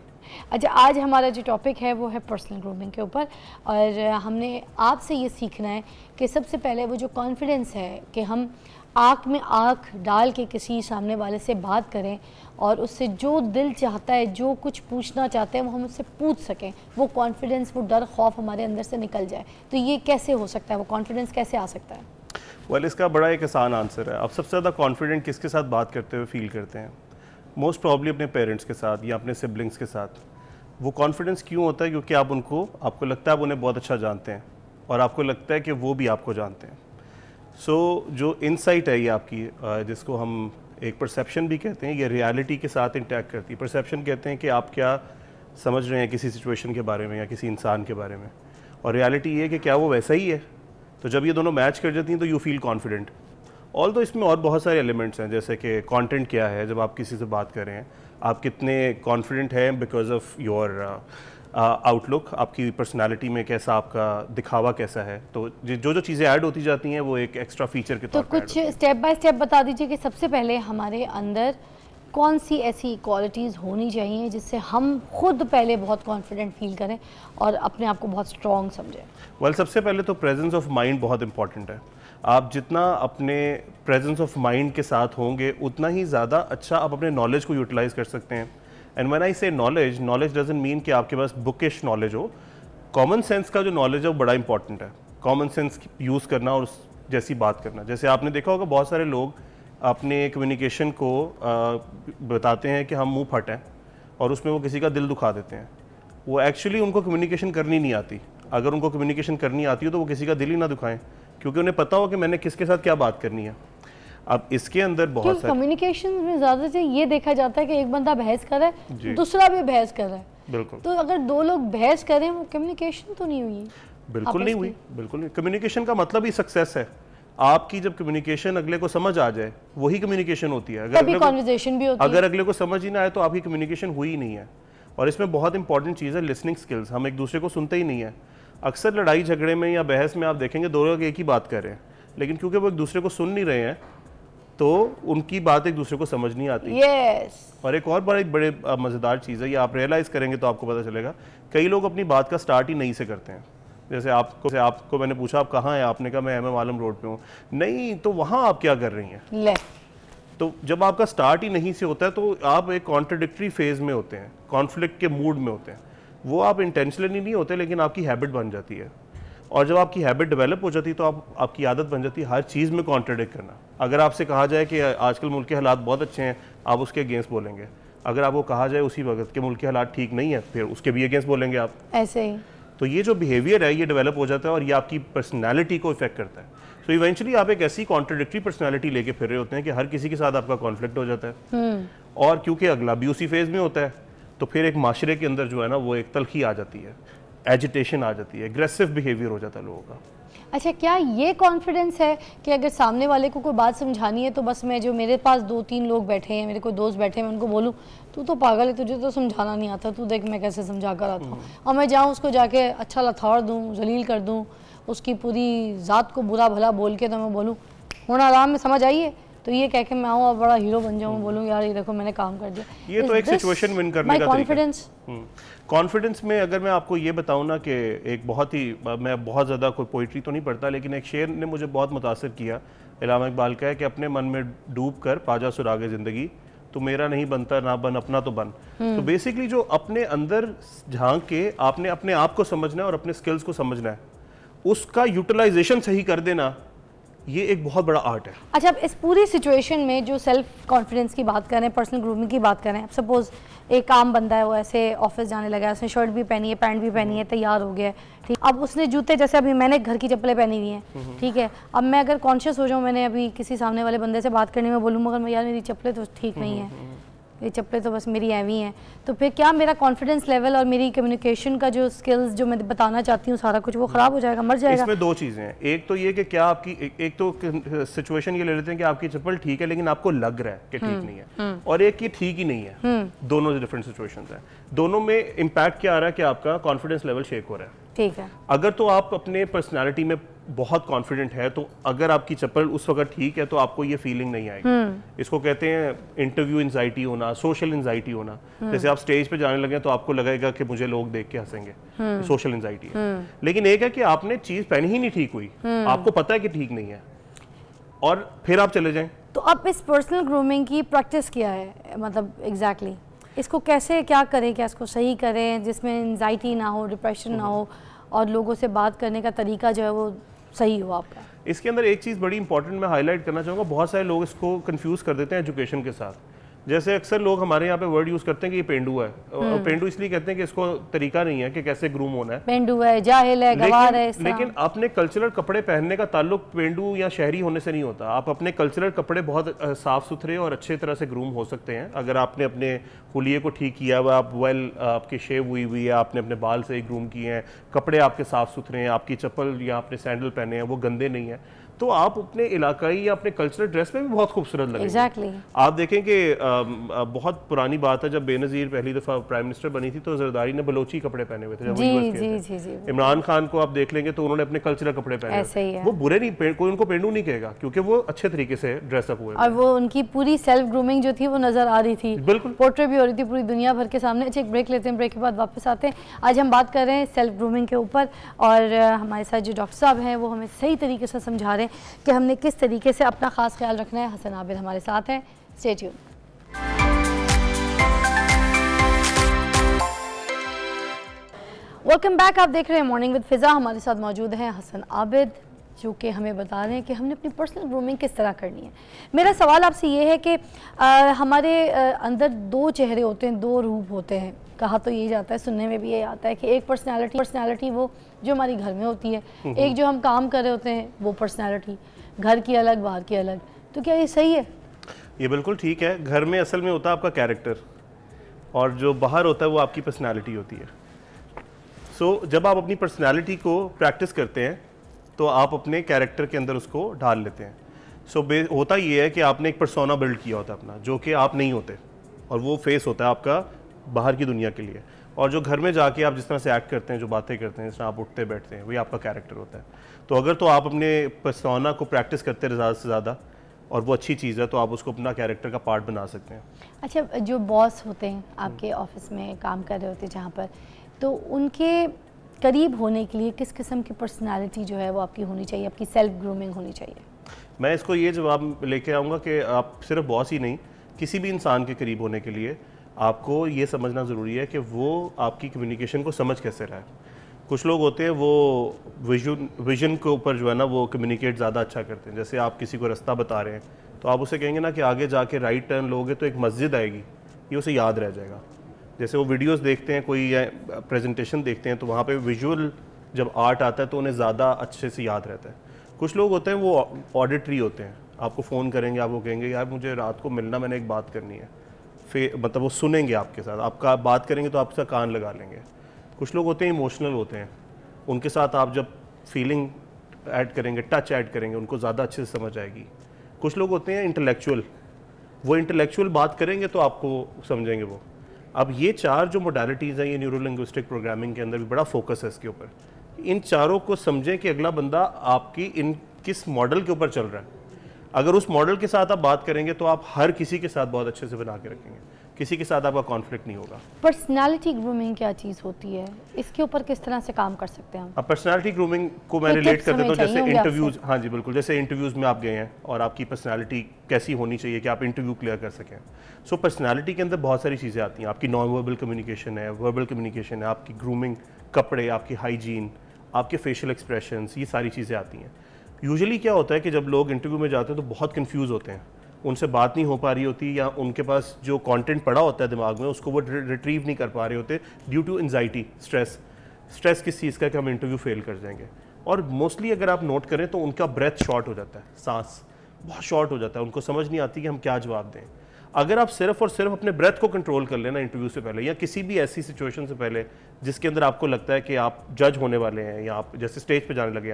अच्छा, आज हमारा जो टॉपिक है वो है पर्सनल ग्रूमिंग के ऊपर, और हमने आपसे ये सीखना है कि सबसे पहले वो जो कॉन्फिडेंस है कि हम आँख में आँख डाल के किसी सामने वाले से बात करें और उससे जो दिल चाहता है, जो कुछ पूछना चाहते हैं वो हम उससे पूछ सकें, वो कॉन्फिडेंस, वो डर खौफ हमारे अंदर से निकल जाए। तो ये कैसे हो सकता है, वो कॉन्फिडेंस कैसे आ सकता है? वेल, इसका बड़ा एक आसान आंसर है। आप सबसे ज़्यादा कॉन्फिडेंट किसके साथ बात करते हुए फील करते हैं? मोस्ट प्रॉब्ली अपने पेरेंट्स के साथ या अपने सिबलिंग्स के साथ। वो कॉन्फिडेंस क्यों होता है? क्योंकि आपको लगता है आप उन्हें बहुत अच्छा जानते हैं और आपको लगता है कि वो भी आपको जानते हैं। सो जो इनसाइट है ये आपकी, जिसको हम एक परसेप्शन भी कहते हैं, ये रियलिटी के साथ इंटैक्ट करती है। परसेप्शन कहते हैं कि आप क्या समझ रहे हैं किसी सिचुएशन के बारे में या किसी इंसान के बारे में, और रियलिटी ये है कि क्या वो वैसा ही है। तो जब ये दोनों मैच कर जाती हैं तो यू फील कॉन्फिडेंट। ऑल्दो इसमें और बहुत सारे एलिमेंट्स हैं, जैसे कि कंटेंट क्या है, जब आप किसी से बात कर रहे हैं आप कितने कॉन्फिडेंट हैं बिकॉज ऑफ योर आउटलुक, आपकी पर्सनालिटी में कैसा, आपका दिखावा कैसा है। तो जो चीज़ें ऐड होती जाती हैं वो एक एक्स्ट्रा फीचर के तौर पर। तो कुछ स्टेप बाय स्टेप बता दीजिए कि सबसे पहले हमारे अंदर कौन सी ऐसी क्वालिटीज़ होनी चाहिए जिससे हम खुद पहले बहुत कॉन्फिडेंट फील करें और अपने आप को बहुत स्ट्रॉन्ग समझें? वेल, सबसे पहले तो प्रेजेंस ऑफ माइंड बहुत इंपॉर्टेंट है। आप जितना अपने प्रेजेंस ऑफ माइंड के साथ होंगे उतना ही ज़्यादा अच्छा आप अपने नॉलेज को यूटिलाइज कर सकते हैं। एंड व्हेन आई से नॉलेज, नॉलेज डजंट मीन कि आपके पास बुकिश नॉलेज हो। कॉमन सेंस का जो नॉलेज है वो बड़ा इंपॉर्टेंट है। कॉमन सेंस यूज़ करना और उस जैसी बात करना। जैसे आपने देखा होगा बहुत सारे लोग अपने कम्युनिकेशन को बताते हैं कि हम मुंह फट हैं और उसमें वो किसी का दिल दुखा देते हैं। वो एक्चुअली उनको कम्युनिकेशन करनी नहीं आती। अगर उनको कम्युनिकेशन करनी आती हो तो वो किसी का दिल ही ना दुखाएं, क्योंकि उन्हें पता हो कि मैंने किसके साथ क्या बात करनी है। अब इसके अंदर बहुत सारे कम्युनिकेशन में ज़्यादा से ये देखा जाता है कि एक बंदा बहस कर रहा है, दूसरा भी बहस कर रहा है। बिल्कुल। तो अगर दो लोग बहस करें वो कम्युनिकेशन तो नहीं हुई? बिल्कुल नहीं हुई, बिल्कुल नहीं। कम्युनिकेशन का मतलब ही सक्सेस है। आपकी जब कम्युनिकेशन अगले को समझ आ जाए वही कम्युनिकेशन होती है। अगर कन्वर्सेशन भी होती है, अगर अगले को समझ ही ना आए तो आपकी कम्युनिकेशन हुई ही नहीं है। और इसमें बहुत इंपॉर्टेंट चीज़ है लिसनिंग स्किल्स। हम एक दूसरे को सुनते ही नहीं है। अक्सर लड़ाई झगड़े में या बहस में आप देखेंगे दो लोग एक ही बात कर रहे हैं, लेकिन क्योंकि वो एक दूसरे को सुन नहीं रहे हैं तो उनकी बात एक दूसरे को समझ नहीं आती। और एक और बड़े मज़ेदार चीज़ है, ये आप रियलाइज़ करेंगे तो आपको पता चलेगा, कई लोग अपनी बात का स्टार्ट ही नहीं से करते हैं। जैसे आपको मैंने पूछा आप कहाँ हैं, आपने कहा मैं MM आलम रोड पे हूँ। नहीं, तो वहाँ आप क्या कर रही हैं? तो जब आपका स्टार्ट ही नहीं से होता है तो आप एक कॉन्ट्रडिक्टरी फेज में होते हैं, कॉन्फ्लिक्ट के मूड में होते हैं। वो आप इंटेंशनली नहीं होते लेकिन आपकी हैबिट बन जाती है। और जब आपकी हैबिट डेवलप हो जाती है तो आपकी आदत बन जाती है हर चीज़ में कॉन्ट्रडिक्ट करना। अगर आपसे कहा जाए कि आजकल मुल्क के हालात बहुत अच्छे हैं, आप उसके अगेंस्ट बोलेंगे। अगर आपको कहा जाए उसी वक्त के मुल्क के हालात ठीक नहीं है, फिर उसके भी अगेंस्ट बोलेंगे आप। ऐसे ही तो ये जो बिहेवियर है ये डेवलप हो जाता है और ये आपकी पर्सनैलिटी को इफेक्ट करता है। तो इवेंचुअली आप एक ऐसी कॉन्ट्रडिक्टरी पर्सनैलिटी लेके फिर रहे होते हैं कि हर किसी के साथ आपका कॉन्फ्लिक्ट हो जाता है। और क्योंकि अगला भी उसी फेज में होता है तो फिर एक माशरे के अंदर जो है ना वो एक तलखी आ जाती है, एजिटेशन आ जाती है, एग्रेसिव बिहेवियर हो जाता है लोगों का। अच्छा, क्या ये कॉन्फिडेंस है कि अगर सामने वाले को कोई बात समझानी है तो बस मैं, जो मेरे पास 2-3 लोग बैठे हैं, मेरे कोई दोस्त बैठे हैं, मैं उनको बोलूँ तू तो पागल है, तुझे तो समझाना नहीं आता, तू देख मैं कैसे समझा कर आता हूँ, और मैं जाऊँ उसको जाके अच्छा लथाड़ दूँ, जलील कर दूँ, उसकी पूरी ज़ात को बुरा भला बोल के तो मैं बोलूँ होना आराम में समझ आइए, तो ये कह के मैं आऊँ और बड़ा हीरो बन जाऊँ, बोलूँ यार ये देखो मैंने काम कर दिया। ये तो एक सिचुएशन विन करने का कॉन्फिडेंस। कॉन्फिडेंस में अगर मैं आपको ये बताऊँ ना कि एक बहुत ही, मैं बहुत ज़्यादा कोई पोइट्री तो नहीं पढ़ता लेकिन एक शेर ने मुझे बहुत मुतासर किया। इलामा इकबाल का है कि अपने मन में डूब कर पाजा सुरागे ज़िंदगी, तो मेरा नहीं बनता ना बन अपना तो बन। तो बेसिकली जो अपने अंदर झांक के आपने अपने आप को समझना है और अपने स्किल्स को समझना है, उसका यूटिलाइजेशन सही कर देना, ये एक बहुत बड़ा आर्ट है। अच्छा, अब इस पूरी सिचुएशन में जो सेल्फ कॉन्फिडेंस की बात करें, पर्सनल ग्रूमिंग की बात करें, सपोज एक आम बंदा है, वो ऐसे ऑफिस जाने लगा है, उसने शर्ट भी पहनी है, पैंट भी पहनी है, तैयार हो गया है, ठीक। अब उसने जूते, जैसे अभी मैंने घर की चप्पलें पहनी हुई हैं, ठीक है। अब मैं अगर कॉन्शियस हो जाऊँ, मैंने अभी किसी सामने वाले बंदे से बात करने में बोलूँ मगर यार मेरी चप्पलें तो ठीक नहीं है, ये चप्पलें तो बस मेरी ऐवी हैं, तो फिर क्या मेरा कॉन्फिडेंस लेवल और मेरी कम्युनिकेशन का जो स्किल्स जो मैं बताना चाहती हूँ सारा कुछ वो ख़राब हो जाएगा, मर जाएगा? इसमें दो चीज़ें हैं, एक तो ये कि क्या आपकी एक तो सिचुएशन ये ले लेते हैं कि आपकी चप्पल ठीक है लेकिन आपको लग रहा है कि ठीक नहीं है, और एक कि ठीक ही नहीं है। दोनों डिफरेंट सिचुएशंस हैं, दोनों में इम्पैक्ट क्या आ रहा है कि आपका कॉन्फिडेंस लेवल शेक हो रहा है। ठीक है, अगर तो आप अपने पर्सनालिटी में बहुत कॉन्फिडेंट है तो अगर आपकी चप्पल उस वक्त ठीक है तो आपको ये फीलिंग नहीं आएगी। इसको कहते हैं इंटरव्यू एंजाइटी होना, सोशल एंजाइटी होना। जैसे आप स्टेज पे जाने लगे तो आपको लगेगा कि मुझे लोग देख के हंसेंगे, सोशल एंजाइटी है। लेकिन एक है कि आपने चीज पहनी ही नहीं ठीक हुई, आपको पता है कि ठीक नहीं है और फिर आप चले जाएं। तो अब इस पर्सनल ग्रूमिंग की प्रैक्टिस क्या है, मतलब एग्जैक्टली इसको कैसे क्या करें, क्या इसको सही करें जिसमें एंजाइटी ना हो, डिप्रेशन ना हो, और लोगों से बात करने का तरीका जो है वो सही हो आपका? इसके अंदर एक चीज़ बड़ी इंपॉर्टेंट मैं हाईलाइट करना चाहूँगा, बहुत सारे लोग इसको कंफ्यूज कर देते हैं एजुकेशन के साथ। जैसे अक्सर लोग हमारे यहाँ पे वर्ड यूज करते हैं कि ये पेंडू है, और पेंडू इसलिए कहते हैं कि इसको तरीका नहीं है कि कैसे ग्रूम होना है, पेंडू है, जाहिल है, गवार है। लेकिन अपने कल्चरल कपड़े पहनने का ताल्लुक पेंडू या शहरी होने से नहीं होता। आप अपने कल्चरल कपड़े बहुत साफ सुथरे और अच्छे तरह से ग्रूम हो सकते हैं अगर आपने अपने हुलिये को ठीक किया हुआ, आप आपकी शेव हुई है, आपने अपने बाल से ग्रूम किए हैं, कपड़े आपके साफ सुथरे हैं, आपकी चप्पल या आपने सैंडल पहने हैं वो गंदे नहीं है, तो आप अपने इलाकाई या अपने कल्चरल ड्रेस में भी बहुत खूबसूरत लगेंगे। Exactly. आप देखें कि बहुत पुरानी बात है, जब बेनज़ीर पहली दफ़ा प्राइम मिनिस्टर बनी थी तो जरदारी ने बलोची कपड़े पहने हुए थे जब जी। इमरान खान को आप देख लेंगे तो उन्होंने अपने कल्चरल कपड़े पहने, वो बुरे नहीं, कोई उनको पेंडू नहीं कहेगा क्योंकि वो अच्छे तरीके से ड्रेसअप हुए और वो उनकी पूरी सेल्फ ग्रूमिंग जो थी वो नजर आ रही थी, बिल्कुल पोर्ट्रेट भी हो रही थी पूरी दुनिया भर के सामने। अच्छा, एक ब्रेक लेते हैं, ब्रेक के बाद वापस आते हैं। आज हम बात कर रहे हैं सेल्फ ग्रूमिंग के ऊपर, और हमारे साथ जो डॉक्टर साहब हैं वो हमें सही तरीके से समझा रहे हैं कि हमने किस तरीके से अपना खास ख्याल रखना है। हसन आबिद हमारे साथ हैं, स्टे ट्यून। वेलकम बैक, आप देख रहे हैं मॉर्निंग विद फिज़ा। हमारे साथ मौजूद हैं हसन आबिद जो कि हमें बता रहे हैं कि हमने अपनी पर्सनल ग्रूमिंग किस तरह करनी है। मेरा सवाल आपसे ये है कि हमारे अंदर दो चेहरे होते हैं, दो रूप होते हैं। कहा तो ये जाता है, सुनने में भी ये आता है कि एक पर्सनालिटी वो जो हमारी घर में होती है, एक जो हम काम कर रहे होते हैं वो पर्सनालिटी, घर की अलग बाहर की अलग। तो क्या ये सही है? ये बिल्कुल ठीक है। घर में असल में होता है आपका कैरेक्टर और जो बाहर होता है वो आपकी पर्सनालिटी होती है। जब आप अपनी पर्सनालिटी को प्रैक्टिस करते हैं तो आप अपने कैरेक्टर के अंदर उसको ढाल लेते हैं। होता ये है कि आपने एक पर्सोना बिल्ड किया होता है अपना, जो कि आप नहीं होते, और वो फेस होता है आपका बाहर की दुनिया के लिए। और जो घर में जाके आप जिस तरह से एक्ट करते हैं, जो बातें करते हैं, जिस तरह आप उठते बैठते हैं, वही आपका कैरेक्टर होता है। तो अगर तो आप अपने पर्सोना को प्रैक्टिस करते हैं ज़्यादा से ज़्यादा और वो अच्छी चीज़ है तो आप उसको अपना कैरेक्टर का पार्ट बना सकते हैं। अच्छा, जो बॉस होते हैं आपके ऑफिस में काम कर रहे होते हैं जहाँ पर, तो उनके करीब होने के लिए किस किस्म की पर्सनालिटी जो है वो आपकी होनी चाहिए, आपकी सेल्फ ग्रूमिंग होनी चाहिए? मैं इसको ये जवाब लेके आऊँगा कि आप सिर्फ बॉस ही नहीं, किसी भी इंसान के करीब होने के लिए आपको ये समझना ज़रूरी है कि वो आपकी कम्युनिकेशन को समझ कैसे रहा है। कुछ लोग होते हैं वो विजन के ऊपर जो है ना वो कम्युनिकेट ज़्यादा अच्छा करते हैं। जैसे आप किसी को रास्ता बता रहे हैं तो आप उसे कहेंगे ना कि आगे जाके राइट टर्न लोगे तो एक मस्जिद आएगी, ये उसे याद रह जाएगा। जैसे वो वीडियोस देखते हैं, कोई प्रेजेंटेशन देखते हैं तो वहाँ पे विजुअल जब आर्ट आता है तो उन्हें ज़्यादा अच्छे से याद रहता है। कुछ लोग होते हैं वो ऑडिटरी होते हैं, आपको फ़ोन करेंगे, आपको कहेंगे यार मुझे रात को मिलना, मैंने एक बात करनी है, फिर मतलब वो सुनेंगे आपके साथ, आपका बात करेंगे तो आपका कान लगा लेंगे। कुछ लोग होते हैं इमोशनल होते हैं, उनके साथ आप जब फीलिंग ऐड करेंगे, टच ऐड करेंगे, उनको ज़्यादा अच्छे से समझ आएगी। कुछ लोग होते हैं इंटेलेक्चुअल, वो इंटेलेक्चुअल बात करेंगे तो आपको समझेंगे वो। अब ये चार जो मोडालिटीज़ हैं, ये न्यूरो लिंग्विस्टिक प्रोग्रामिंग के अंदर भी बड़ा फोकस है इसके ऊपर। इन चारों को समझें कि अगला बंदा आपकी इन किस मॉडल के ऊपर चल रहा है। अगर उस मॉडल के साथ आप बात करेंगे तो आप हर किसी के साथ बहुत अच्छे से बना के रखेंगे, किसी के साथ आपका कॉन्फ्लिक्ट नहीं होगा। पर्सनालिटी ग्रूमिंग क्या चीज़ होती है, इसके ऊपर किस तरह से काम कर सकते हैं हम? अब पर्सनालिटी ग्रूमिंग को मैं रिलेट कर देता हूँ जैसे इंटरव्यूज़। हाँ जी बिल्कुल, जैसे इंटरव्यूज़ में आप गए हैं और आपकी पर्सनालिटी कैसी होनी चाहिए कि आप इंटरव्यू क्लियर कर सकें। सो पर्सनालिटी के अंदर बहुत सारी चीज़ें आती हैं। आपकी नॉन वर्बल कम्युनिकेशन है, वर्बल कम्युनिकेशन है, आपकी ग्रूमिंग, कपड़े, आपकी हाइजीन, आपके फेशियल एक्सप्रेशंस, ये सारी चीज़ें आती हैं। यूजुअली क्या होता है कि जब लोग इंटरव्यू में जाते हैं तो बहुत कंफ्यूज होते हैं, उनसे बात नहीं हो पा रही होती या उनके पास जो कंटेंट पड़ा होता है दिमाग में उसको वो रिट्रीव नहीं कर पा रहे होते ड्यू टू एंजाइटी, स्ट्रेस किस चीज़ का कि हम इंटरव्यू फेल कर जाएंगे। और मोस्टली अगर आप नोट करें तो उनका ब्रेथ शॉर्ट हो जाता है, सांस बहुत शॉर्ट हो जाता है, उनको समझ नहीं आती कि हम क्या जवाब दें। अगर आप सिर्फ और सिर्फ अपने ब्रेथ को कंट्रोल कर लेना इंटरव्यू से पहले या किसी भी ऐसी सिचुएशन से पहले जिसके अंदर आपको लगता है कि आप जज होने वाले हैं या आप जैसे स्टेज पे जाने लगे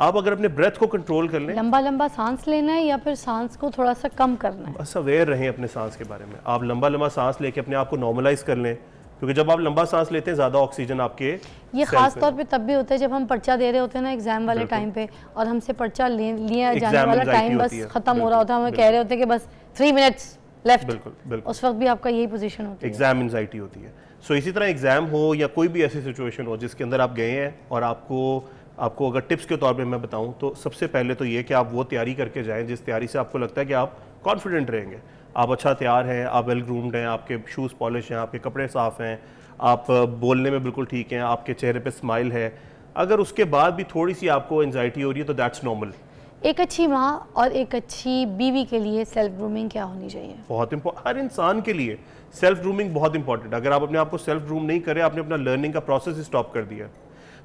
आप अगर अपने ब्रेथ को कंट्रोल कर लें, लंबा लंबा सांस लेना है या फिर सांस को थोड़ा सा कम करना है? बस अवेयर रहें अपने सांस के बारे में। आप लंबा लंबा सांस लेके अपने आप को नॉर्मलाइज कर लें, क्योंकि जब आप लंबा सांस लेते हैं ज़्यादा ऑक्सीजन आपके ये खास तौर पे तब भी होता है जब हम पर्चा दे रहे होते हैं ना एग्जाम वाले टाइम पे, और हमसे पर्चा लिया जाने वाला टाइम बस खत्म हो रहा होता है, हमें कह रहे होते हैं कि बस 3 मिनट्स लेफ्ट। बिल्कुल, उस वक्त भी आपका यही पोजीशन होती है, एग्जाम एंजाइटी होती है। सो इसी तरह एग्जाम हो या कोई भी ऐसी सिचुएशन हो जिसके अंदर आप गए हैं और आपको अगर टिप्स के तौर पे मैं बताऊं तो सबसे पहले तो ये कि आप वो तैयारी करके जाएं जिस तैयारी से आपको लगता है कि आप कॉन्फिडेंट रहेंगे, आप अच्छा तैयार हैं, आप वेल ग्रूम्ड हैं, आपके शूज़ पॉलिश हैं, आपके कपड़े साफ़ हैं, आप बोलने में बिल्कुल ठीक हैं, आपके चेहरे पे स्माइल है। अगर उसके बाद भी थोड़ी सी आपको एंजाइटी हो रही है तो दैट्स नॉर्मल। एक अच्छी माँ और एक अच्छी बीवी के लिए सेल्फ ग्रूमिंग क्या होनी चाहिए? बहुत इंपॉर्टेंट, हर इंसान के लिए सेल्फ ग्रूमिंग बहुत इंपॉर्टेंट। अगर आप अपने आप को सेल्फ ग्रूम नहीं करें, आपने अपना लर्निंग का प्रोसेस ही स्टॉप कर दिया।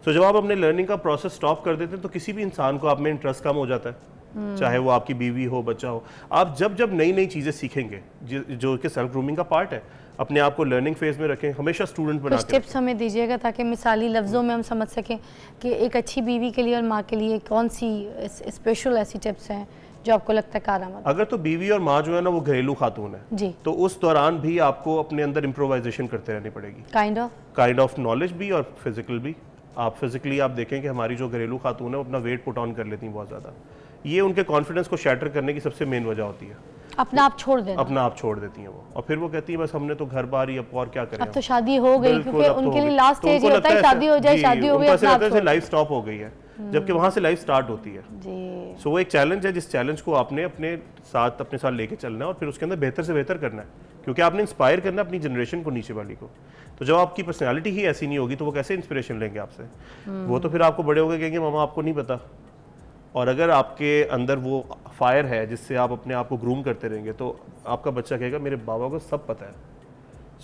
सो जब आप अपने लर्निंग का प्रोसेस स्टॉप कर देते हैं तो किसी भी इंसान को आप में इंटरेस्ट कम हो जाता है, चाहे वो आपकी बीवी हो, बच्चा हो। आप जब नई नई चीज़ें सीखेंगे जो कि सेल्फ ग्रूमिंग का पार्ट है, अपने आप को लर्निंग फेज में रखें, हमेशा स्टूडेंट बना के कुछ टिप्स हमें दीजिएगा ताकि मिसाली लफ्ज़ों में हम समझ सकें कि एक अच्छी बीवी के लिए और माँ के लिए कौन सी स्पेशल ऐसी टिप्स हैं जो आपको लगता है कारआमद? अगर तो बीवी और माँ जो है ना वो घरेलू खातून है जी, तो उस दौरान भी आपको अपने अंदर इम्प्रोवाइजेशन करते रहनी पड़ेगी, काइंड ऑफ नॉलेज भी और फिजिकल भी। आप फिजिकली आप देखें कि हमारी जो घरेलू खातून है वो अपना वेट पुट ऑन कर लेती हैं बहुत ज़्यादा। ये उनके कॉन्फिडेंस को शैटर करने की सबसे मेन वजह होती है, अपना आप छोड़ देती हैं वो, और फिर वो कहती है बस हमने तो घर बार ही, अब और क्या करें, अब तो शादी हो गई, क्योंकि उनके लिए लास्ट स्टेज होता है शादी हो जाए, शादी हो गई, लाइफ स्टॉप हो गई है, जबकि वहां से लाइफ स्टार्ट होती है। सो वो एक चैलेंज है, जिस चैलेंज को आपने अपने साथ लेके चलना है और फिर उसके अंदर बेहतर से बेहतर करना है, क्योंकि आपने इंस्पायर करना है अपनी जनरेशन को, नीचे वाली को। तो जब आपकी पर्सनालिटी ही ऐसी नहीं होगी तो वो कैसे इंस्पिरेशन लेंगे आपसे? वो तो फिर आपको बड़े होकर कहेंगे मामा आपको नहीं पता। और अगर आपके अंदर वो फायर है जिससे आप अपने आप को ग्रूम करते रहेंगे तो आपका बच्चा कहेगा मेरे बाबा को सब पता है।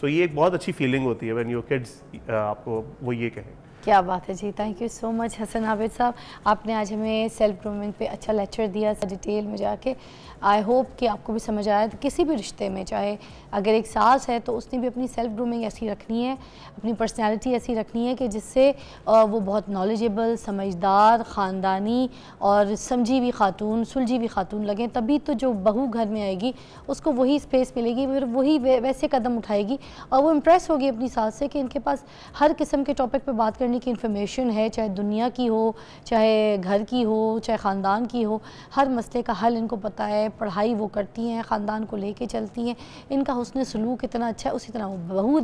सो ये एक बहुत अच्छी फीलिंग होती है व्हेन योर किड्स आपको वो ये कहें। क्या बात है जी, thank you so much Hasan Abid sahab, आपने आज हमें सेल्फ ग्रूमिंग पे अच्छा लेक्चर दिया डिटेल में जाके। आई होप कि आपको भी समझ आया तो किसी भी रिश्ते में, चाहे अगर एक सास है तो उसने भी अपनी सेल्फ ग्रूमिंग ऐसी रखनी है, अपनी पर्सनैलिटी ऐसी रखनी है कि जिससे वो बहुत नॉलेजेबल, समझदार, ख़ानदानी और समझी हुई खातून, सुलझी हुई खातून लगें। तभी तो जो बहू घर में आएगी उसको वही स्पेस मिलेगी, फिर वही वैसे कदम उठाएगी और वो इम्प्रेस होगी अपनी सास से कि इनके पास हर किस्म के टॉपिक पर बात करने की इन्फॉर्मेशन है, चाहे दुनिया की हो, चाहे घर की हो, चाहे ख़ानदान की हो, हर मसले का हल इनको पता है। पढ़ाई वो करती हैं, ख़ानदान को लेके चलती हैं, इनका हुस्न सलूक इतना अच्छा है। उसी तरह वो बहू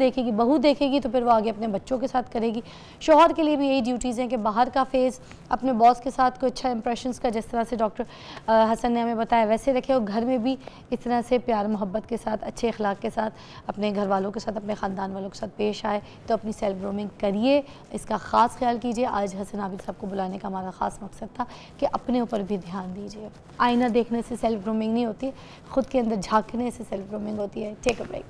देखेगी तो फिर वो आगे अपने बच्चों के साथ करेगी। शौहर के लिए भी यही ड्यूटीज़ हैं कि बाहर का फेस अपने बॉस के साथ कोई अच्छा इंप्रेशंस का, जिस तरह से डॉक्टर हसन ने हमें बताया वैसे रखे, और घर में भी इस तरह से प्यार मोहब्बत के साथ, अच्छे अखलाक के साथ अपने घर वालों के साथ, अपने ख़ानदान वालों के साथ पेश आए। तो अपनी सेल्फ ग्रूमिंग करिए, इसका ख़ास ख्याल कीजिए। आज हसन आबिद साहब को बुलाने का हमारा ख़ास मकसद था कि अपने ऊपर भी ध्यान दीजिए। आईना देखने से सेल्फ ग्रूमिंग नहीं होती, खुद के अंदर झांकने से सेल्फ ग्रूमिंग होती है। Take a break.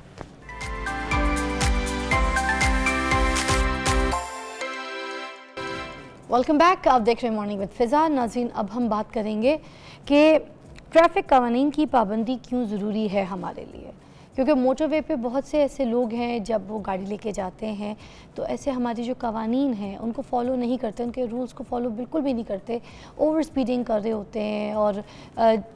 Welcome back, आप देख रहे हैं मॉर्निंग विद फ़िज़ा। नाज़रीन, अब हम बात करेंगे कि ट्रैफ़िक कानून की पाबंदी क्यों ज़रूरी है हमारे लिए, क्योंकि मोटरवे पे बहुत से ऐसे लोग हैं जब वो गाड़ी लेके जाते हैं तो ऐसे हमारी जो कवानीन हैं उनको फॉलो नहीं करते, उनके रूल्स को फॉलो बिल्कुल भी नहीं करते, ओवर स्पीडिंग कर रहे होते हैं और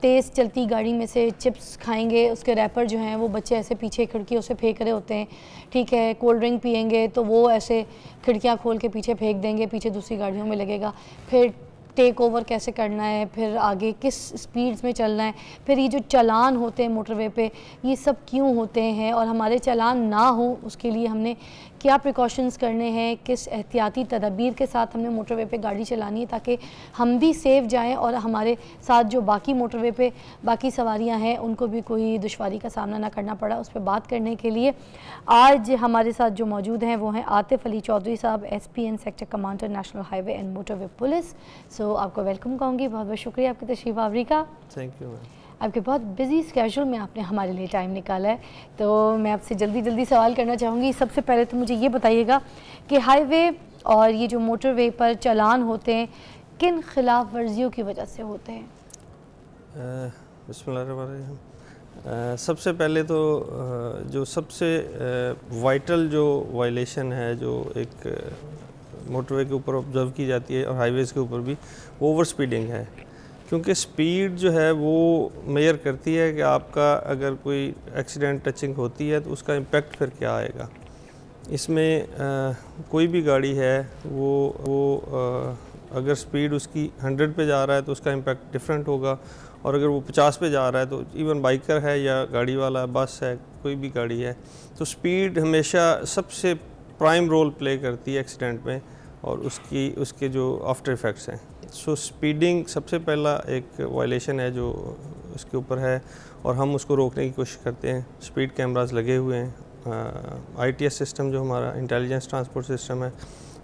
तेज़ चलती गाड़ी में से चिप्स खाएंगे, उसके रैपर जो हैं वो बच्चे ऐसे पीछे खिड़कियों से फेंक रहे होते हैं, ठीक है। कोल्ड ड्रिंक पियेंगे तो वो ऐसे खिड़कियाँ खोल के पीछे फेंक देंगे, पीछे दूसरी गाड़ियों में लगेगा। फिर टेक ओवर कैसे करना है, फिर आगे किस स्पीड्स में चलना है, फिर ये जो चालान होते हैं मोटरवे पे ये सब क्यों होते हैं, और हमारे चालान ना हो उसके लिए हमने क्या प्रिकॉशंस करने हैं, किस एहतियाती तदबीर के साथ हमने मोटरवे पे गाड़ी चलानी है ताकि हम भी सेफ जाएं और हमारे साथ जो बाकी मोटरवे पे बाकी सवारियां हैं उनको भी कोई दुश्वारी का सामना ना करना पड़ा। उस पर बात करने के लिए आज हमारे साथ जो मौजूद हैं वो हैं Atif Ali Chaudhry sahab, SPN sector commander, national highway and motorway police. So आपको वेलकम कहूँगी, बहुत बहुत शुक्रिया आपकी तशरीफ़ आवरी का। Thank you ma'am. आपके बहुत बिजी स्केड्यूल में आपने हमारे लिए टाइम निकाला है, तो मैं आपसे जल्दी सवाल करना चाहूँगी। सबसे पहले तो मुझे ये बताइएगा कि हाईवे और ये जो मोटरवे पर चालान होते हैं किन खिलाफ वर्जियों की वजह से होते हैं? सबसे पहले तो जो सबसे वाइटल जो वायलेशन है जो एक मोटरवे के ऊपर ऑब्जर्व की जाती है और हाईवेज़ के ऊपर भी, वो ओवर स्पीडिंग है। क्योंकि स्पीड जो है वो मेजर करती है कि आपका अगर कोई एक्सीडेंट टचिंग होती है तो उसका इम्पेक्ट फिर क्या आएगा। इसमें कोई भी गाड़ी है वो अगर स्पीड उसकी 100 पे जा रहा है तो उसका इम्पेक्ट डिफरेंट होगा, और अगर वो 50 पे जा रहा है तो इवन बाइकर है या गाड़ी वाला, बस है, कोई भी गाड़ी है, तो स्पीड हमेशा सबसे प्राइम रोल प्ले करती है एक्सीडेंट में और उसके जो आफ्टर इफ़ेक्ट्स हैं। सो स्पीडिंग सबसे पहला एक वायलेशन है जो उसके ऊपर है, और हम उसको रोकने की कोशिश करते हैं। स्पीड कैमरास लगे हुए हैं, ITS सिस्टम जो हमारा इंटेलिजेंस ट्रांसपोर्ट सिस्टम है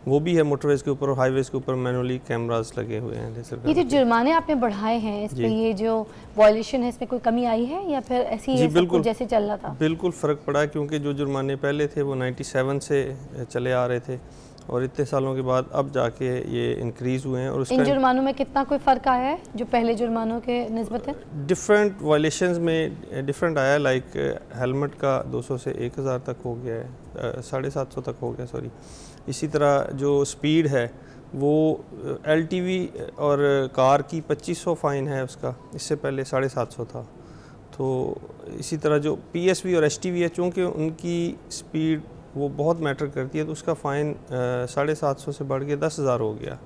वो भी है मोटरवेज़ के ऊपर, और हाईवेज़ के ऊपर मैनुअली कैमरास लगे हुए हैं। ये जो जुर्माने आपने बढ़ाए हैं इस पे, ये जो वायलेशन है, इसमें कोई कमी आई है या फिर ऐसी ही सब कुछ जैसे चल रहा था? बिल्कुल फ़र्क पड़ा, क्योंकि जो जुर्माने पहले थे वो 97 से चले आ रहे थे, और इतने सालों के बाद अब जाके ये इंक्रीज़ हुए हैं। और इन जुर्मानों में कितना कोई फ़र्क आया है जो पहले जुर्मानों के निस्बत? डिफरेंट वायलेशंस में डिफरेंट आया। लाइक हेलमेट का 200 से 1000 तक हो गया है, 750 तक हो गया, सॉरी। इसी तरह जो स्पीड है वो LTV और कार की 2500 फ़ाइन है उसका, इससे पहले 750 था। तो इसी तरह जो PSV और HTV है, चूँकि उनकी स्पीड वो बहुत मैटर करती है, तो उसका फ़ाइन 750 से बढ़ के 10,000 हो गया।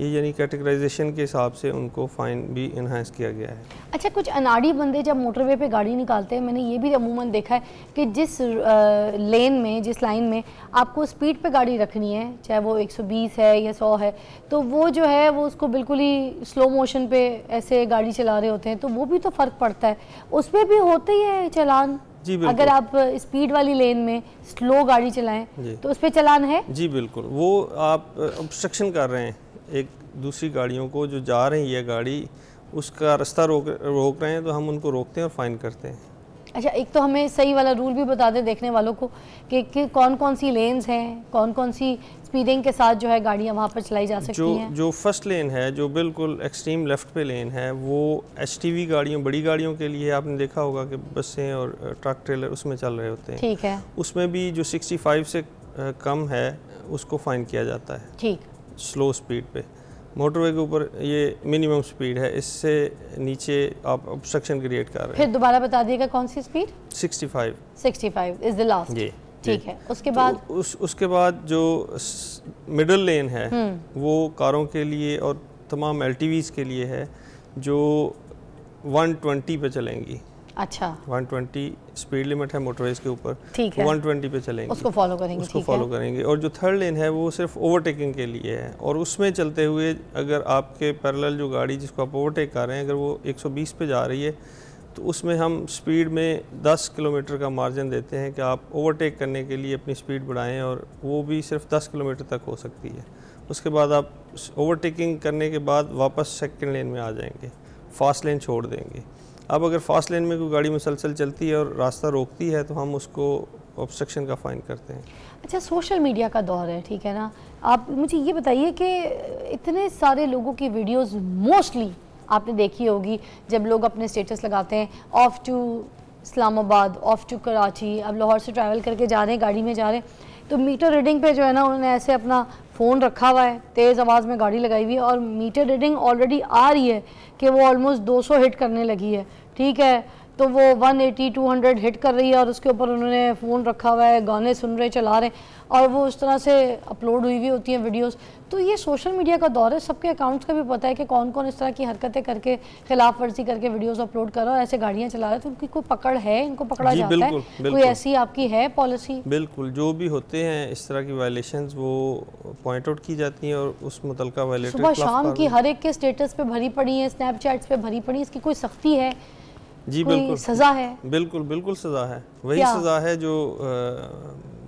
ये यानी कैटेगराइजेशन के हिसाब से उनको फ़ाइन भी इन्हांस किया गया है। अच्छा, कुछ अनाड़ी बंदे जब मोटरवे पे गाड़ी निकालते हैं, मैंने ये भी अमूमन देखा है कि जिस लेन में, जिस लाइन में आपको स्पीड पे गाड़ी रखनी है, चाहे वो 120 है या 100 है, तो वो जो है वो उसको बिल्कुल ही स्लो मोशन पे ऐसे गाड़ी चला रहे होते हैं, तो वो भी तो फ़र्क पड़ता है। उसमें भी होते ही है चालान? जी अगर आप स्पीड वाली लेन में स्लो गाड़ी चलाएं तो उस पर चालान है? जी बिल्कुल। वो आप ऑब्स्ट्रक्शन कर रहे हैं एक दूसरी गाड़ियों को जो जा रही है गाड़ी, उसका रास्ता रोक रहे हैं, तो हम उनको रोकते हैं और फाइन करते हैं। अच्छा, एक तो हमें सही वाला रूल भी बता दें देखने वालों को कि कौन कौन सी लेन्स हैं, कौन कौन सी स्पीडिंग के साथ जो है गाड़ियाँ वहाँ पर चलाई जा सकती हैं। जो फर्स्ट लेन है, जो बिल्कुल एक्सट्रीम लेफ़्ट पे लेन है, वो HTV गाड़ियों, बड़ी गाड़ियों के लिए आपने देखा होगा कि बसें और ट्रक ट्रेलर उसमें चल रहे होते हैं। ठीक है। उसमें भी जो 65 से कम है उसको फ़ाइन किया जाता है। ठीक। स्लो स्पीड पे। मोटरवे के ऊपर ये मिनिमम स्पीड है, इससे नीचे आप ऑब्स्ट्रक्शन क्रिएट कर रहे हैं। फिर दोबारा बता दिएगा कौन सी स्पीड? 65 is the last. जी, ठीक है। उसके बाद उसके बाद जो मिडल लेन है वो कारों के लिए और तमाम LTVs के लिए है, जो 120 पे चलेंगी। अच्छा, 120 स्पीड लिमिट है मोटरवेज के ऊपर, ठीक है, 120 पे चलेंगे, उसको फॉलो करेंगे। उसको फॉलो करेंगे। और जो थर्ड लेन है वो सिर्फ ओवरटेकिंग के लिए है, और उसमें चलते हुए अगर आपके पैरेलल जो गाड़ी जिसको आप ओवरटेक कर रहे हैं, अगर वो 120 पे जा रही है, तो उसमें हम स्पीड में 10 किलोमीटर का मार्जिन देते हैं कि आप ओवरटेक करने के लिए अपनी स्पीड बढ़ाएं, और वो भी सिर्फ 10 किलोमीटर तक हो सकती है। उसके बाद आप ओवरटेकिंग करने के बाद वापस सेकंड लेन में आ जाएंगे, फास्ट लेन छोड़ देंगे। अब अगर फास्ट लेन में कोई गाड़ी मुसलसल चलती है और रास्ता रोकती है, तो हम उसको ऑब्स्ट्रक्शन का फ़ाइन करते हैं। अच्छा, सोशल मीडिया का दौर है, ठीक है ना, आप मुझे ये बताइए कि इतने सारे लोगों की वीडियोस मोस्टली आपने देखी होगी, जब लोग अपने स्टेटस लगाते हैं off to Islamabad, off to Karachi, अब लाहौर से ट्रैवल करके जा रहे हैं, गाड़ी में जा रहे हैं, तो मीटर रीडिंग पे जो है ना उन्होंने ऐसे अपना फ़ोन रखा हुआ है, तेज़ आवाज़ में गाड़ी लगाई हुई है, और मीटर रीडिंग ऑलरेडी आ रही है कि वो ऑलमोस्ट 200 हिट करने लगी है, ठीक है, तो वो 180 200 हिट कर रही है, और उसके ऊपर उन्होंने फ़ोन रखा हुआ है, गाने सुन रहे, चला रहे, और वो उस तरह से अपलोड हुई हुई होती हैं वीडियोस। तो ये सोशल मीडिया का दौर है, सबके अकाउंट्स का भी पता है कि कौन कौन इस तरह की हरकतें करके, खिलाफ वर्जी करके वीडियोस अपलोड कर रहा है और ऐसे गाड़ियाँ चला रहे हैं, तो उनकी कोई पकड़ है, इनको पकड़ा जाता है? कोई ऐसी आपकी है पॉलिसी? बिल्कुल, जो भी होते हैं इस तरह की वायलेशंस वो पॉइंट आउट की जाती हैं, और उस मुतलका वायलेटर सुबह शाम की हर एक के स्टेटस पे भरी पड़ी है, स्नैपचैट्स पे भरी पड़ी, इसकी कोई सख्ती है? जी बिल्कुल, सज़ा है? बिल्कुल बिल्कुल सज़ा है, वही सज़ा है जो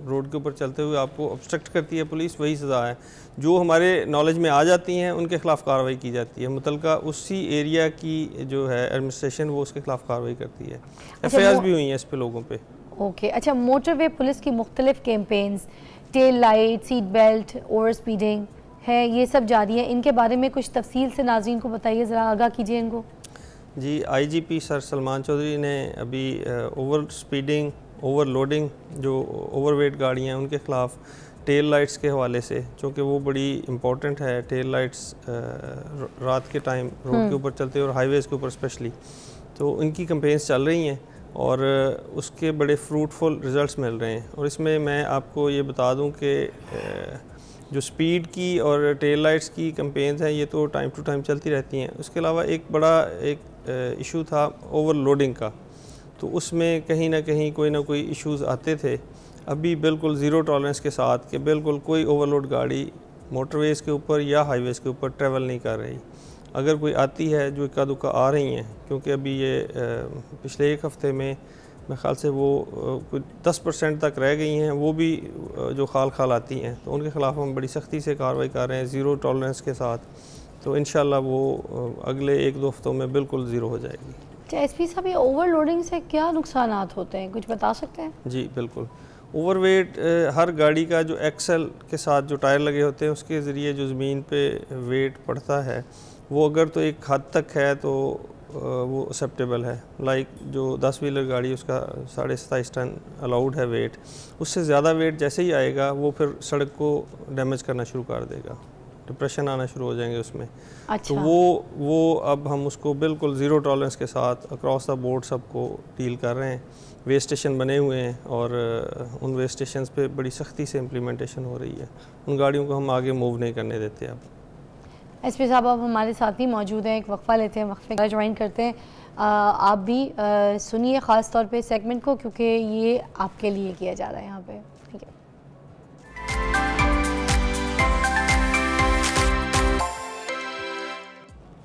रोड के ऊपर चलते हुए आपको ऑब्स्ट्रक्ट करती है पुलिस, वही सज़ा है। जो हमारे नॉलेज में आ जाती हैं उनके खिलाफ कार्रवाई की जाती है, मुतलका उसी एरिया की जो है एडमिनिस्ट्रेशन वो उसके खिलाफ कार्रवाई करती है। FIRs भी हुई हैं इस पे लोगों पे। ओके, अच्छा, मोटरवे पुलिस की मुख्तलिफ campaigns, tail light, seat belt, over speeding है, ये सब जारी है, इनके बारे में कुछ तफसील से नाज़रीन को बताइए, ज़रा आगाह कीजिए इनको। जी, IGP सर सलमान चौधरी ने अभी ओवर स्पीडिंग, ओवरलोडिंग, जो ओवरवेट गाड़ियाँ हैं उनके ख़िलाफ़ टेल लाइट्स के हवाले से, चूँकि वो बड़ी इम्पोर्टेंट है, टेल लाइट्स रात के टाइम रोड के ऊपर चलते हैं और हाईवेज़ के ऊपर स्पेशली, तो इनकी कैंपेन्स चल रही हैं और उसके बड़े फ्रूटफुल रिज़ल्ट्स मिल रहे हैं। और इसमें मैं आपको ये बता दूं कि जो स्पीड की और टेल लाइट्स की कैंपेन्स हैं ये तो टाइम टू टाइम चलती रहती हैं। उसके अलावा एक बड़ा इशू था ओवरलोडिंग का, तो उसमें कहीं ना कहीं कोई ना कोई इश्यूज़ आते थे। अभी बिल्कुल ज़ीरो टॉलरेंस के साथ कि बिल्कुल कोई ओवरलोड गाड़ी मोटरवेज़ के ऊपर या हाईवेज़ के ऊपर ट्रैवल नहीं कर रही। अगर कोई आती है, जो इक्का दुक्का आ रही हैं, क्योंकि अभी ये पिछले एक हफ़्ते में मेरे ख़्याल से वो कुछ 10% तक रह गई हैं, वो भी जो खाल आती हैं, तो उनके ख़िलाफ़ हम बड़ी सख्ती से कार्रवाई कर रहे हैं ज़ीरो टॉलरेंस के साथ। तो इंशाल्लाह वो अगले 1-2 हफ्तों में बिल्कुल ज़ीरो हो जाएगी। अच्छा SP साहब, ये ओवरलोडिंग से क्या नुकसानात होते हैं, कुछ बता सकते हैं? जी बिल्कुल। ओवरवेट, हर गाड़ी का जो एक्सल के साथ जो टायर लगे होते हैं उसके ज़रिए जो ज़मीन पे वेट पड़ता है, वो अगर तो एक हद तक है तो वो एक्सेप्टेबल है। लाइक जो 10 व्हीलर गाड़ी उसका 27.5 टन अलाउड है वेट, उससे ज़्यादा वेट जैसे ही आएगा वो फिर सड़क को डैमेज करना शुरू कर देगा, डिप्रेशन आना शुरू हो जाएंगे उसमें। अच्छा। तो वो अब हम उसको बिल्कुल ज़ीरो टॉलरेंस के साथ अक्रॉस द बोर्ड सबको डील कर रहे हैं। वे स्टेशन बने हुए हैं और उन वे स्टेशन पे बड़ी सख्ती से इम्प्लीमेंटेशन हो रही है। उन गाड़ियों को हम आगे मूव नहीं करने देते। अब SP साहब अब हमारे साथ ही मौजूद हैं, एक वक्फ़ा लेते हैं, वक्फे ज्वाइन करते हैं। आप भी सुनिए ख़ास तौर पे सेगमेंट को, क्योंकि ये आपके लिए किया जा रहा है यहाँ पे। ठीक है।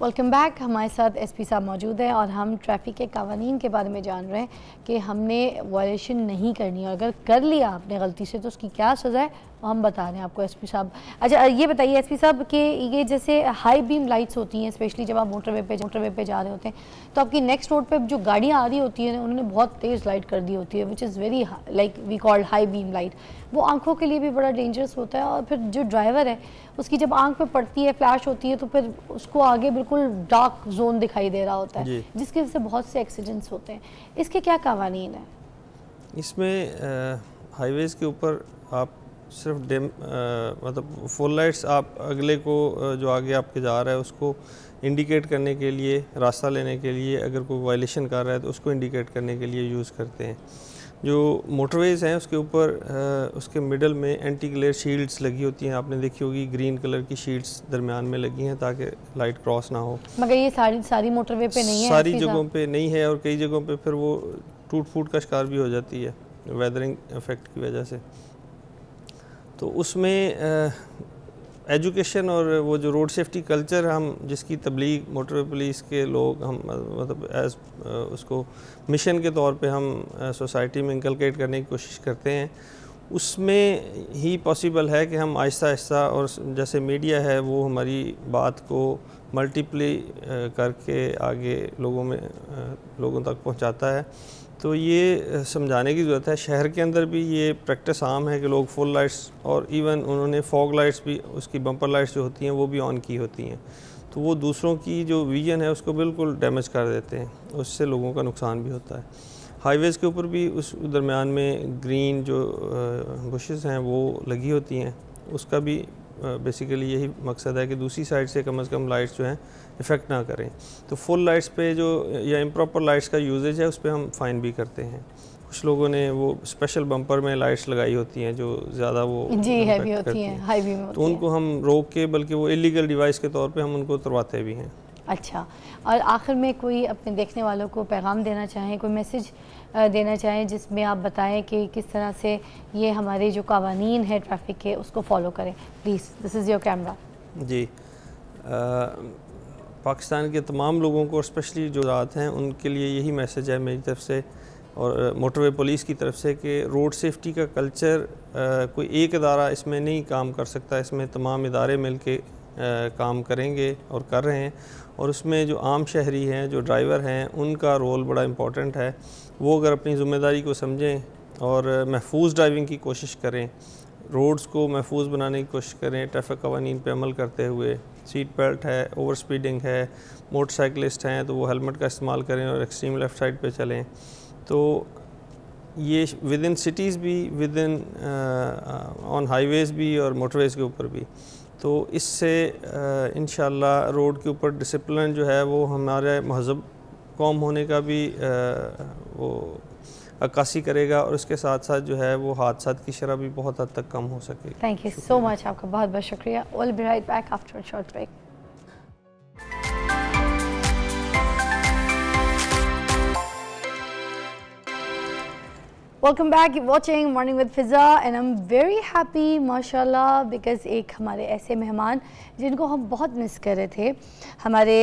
Welcome back. हमारे साथ SP साहब मौजूद हैं और हम ट्रैफिक के कानून के बारे में जान रहे हैं कि हमने वायलेशन नहीं करनी, और अगर कर लिया आपने गलती से तो उसकी क्या सज़ा है, हम बता रहे हैं आपको SP साहब। अच्छा ये बताइए SP साहब कि ये जैसे हाई बीम लाइट्स होती हैं, स्पेशली जब आप मोटरवे पे जा रहे होते हैं, तो आपकी नेक्स्ट रोड पे जो गाड़ियाँ आ रही होती हैं उन्होंने बहुत तेज़ लाइट कर दी होती है, which is very like we called high beam light. वो आंखों के लिए भी बड़ा डेंजरस होता है, और फिर जो ड्राइवर है उसकी जब आंख पे पड़ती है, फ्लैश होती है, तो फिर उसको आगे बिल्कुल डार्क जोन दिखाई दे रहा होता है, जिसकी वजह से बहुत से एक्सीडेंट्स होते हैं। इसके क्या कानून है? इसमें हाईवेज़ के ऊपर आप सिर्फ मतलब फुल लाइट्स आप अगले को जो आगे आपके जा रहा है उसको इंडिकेट करने के लिए, रास्ता लेने के लिए, अगर कोई वायलेशन कर रहा है तो उसको इंडिकेट करने के लिए यूज़ करते हैं। जो मोटरवेज़ हैं उसके ऊपर उसके मिडल में एंटी ग्लेयर शील्ड्स लगी होती हैं, आपने देखी होगी ग्रीन कलर की शील्ड्स दरमियान में लगी हैं ताकि लाइट क्रॉस ना हो। मगर ये सारी मोटरवे पे नहीं है, सारी जगहों पे नहीं है, और कई जगहों पे फिर वो टूट फूट का शिकार भी हो जाती है वेदरिंग इफेक्ट की वजह से। तो उसमें एजुकेशन और वो जो रोड सेफ्टी कल्चर हम जिसकी तबलीग मोटर पुलिस के लोग हम मतलब एज उसको मिशन के तौर पे हम सोसाइटी में इंकलकेट करने की कोशिश करते हैं, उसमें ही पॉसिबल है कि हम आहिस्ता आहिस्ता, और जैसे मीडिया है वो हमारी बात को मल्टीप्लाई करके आगे लोगों तक पहुंचाता है। तो ये समझाने की ज़रूरत है। शहर के अंदर भी ये प्रैक्टिस आम है कि लोग फुल लाइट्स, और इवन उन्होंने फॉग लाइट्स भी, उसकी बम्पर लाइट्स जो होती हैं वो भी ऑन की होती हैं, तो वो दूसरों की जो विजन है उसको बिल्कुल डैमेज कर देते हैं, उससे लोगों का नुकसान भी होता है। हाईवेज़ के ऊपर भी उस दरमियान में ग्रीन जो बुशेस हैं वो लगी होती हैं, उसका भी बेसिकली यही मकसद है कि दूसरी साइड से कम लाइट्स जो हैं इफ़ेक्ट ना करें। तो फुल लाइट्स पे जो या इम्प्रॉपर लाइट्स का यूजेज है उस पर हम फ़ाइन भी करते हैं। कुछ लोगों ने वो स्पेशल बम्पर में लाइट्स लगाई होती हैं जो ज़्यादा वो जी हैवी होती हैं, हाई बीम होती हैं, तो उनको हम रोक के, बल्कि वो इलीगल डिवाइस के तौर पे हम उनको उतरवाते भी हैं। अच्छा, और आखिर में कोई अपने देखने वालों को पैगाम देना चाहें, कोई मैसेज देना चाहें जिसमें आप बताएं कि किस तरह से ये हमारे जो कानून है ट्रैफिक के उसको फॉलो करें, please this is your camera. जी, पाकिस्तान के तमाम लोगों को, स्पेशली जो रात हैं उनके लिए यही मैसेज है मेरी तरफ से और मोटरवे पुलिस की तरफ से कि रोड सेफ्टी का कल्चर कोई एक इदारा इसमें नहीं काम कर सकता, इसमें तमाम इदारे मिल के काम करेंगे और कर रहे हैं। और उसमें जो आम शहरी हैं, जो ड्राइवर हैं, उनका रोल बड़ा इम्पॉर्टेंट है। वो अगर अपनी ज़िम्मेदारी को समझें और महफूज ड्राइविंग की कोशिश करें, रोड्स को महफूज बनाने की कोशिश करें, ट्रैफिक कवानीन पे अमल करते हुए। सीट बेल्ट है, ओवर स्पीडिंग है, मोटरसाइकिलिस्ट हैं तो वो हेलमेट का इस्तेमाल करें और एक्सट्रीम लेफ़्ट साइड पे चलें। तो ये विद इन सिटीज़ भी, विद इन ऑन हाईवेज़ भी और मोटरवेज़ के ऊपर भी। तो इससे इंशाअल्लाह रोड के ऊपर डिसिप्लिन जो है वो हमारे महज़ब कौम होने का भी वो अक्कासी करेगा और उसके साथ साथ जो है वो हादसात की शरह भी बहुत हद तक कम हो सकेगी। थैंक यू सो मच, आपका बहुत बहुत शुक्रिया। Will be right back after a short break. Welcome back, watching morning with Fiza and I am very happy माशाल्लाह बिकॉज़ एक हमारे ऐसे मेहमान जिनको हम बहुत मिस कर रहे थे, हमारे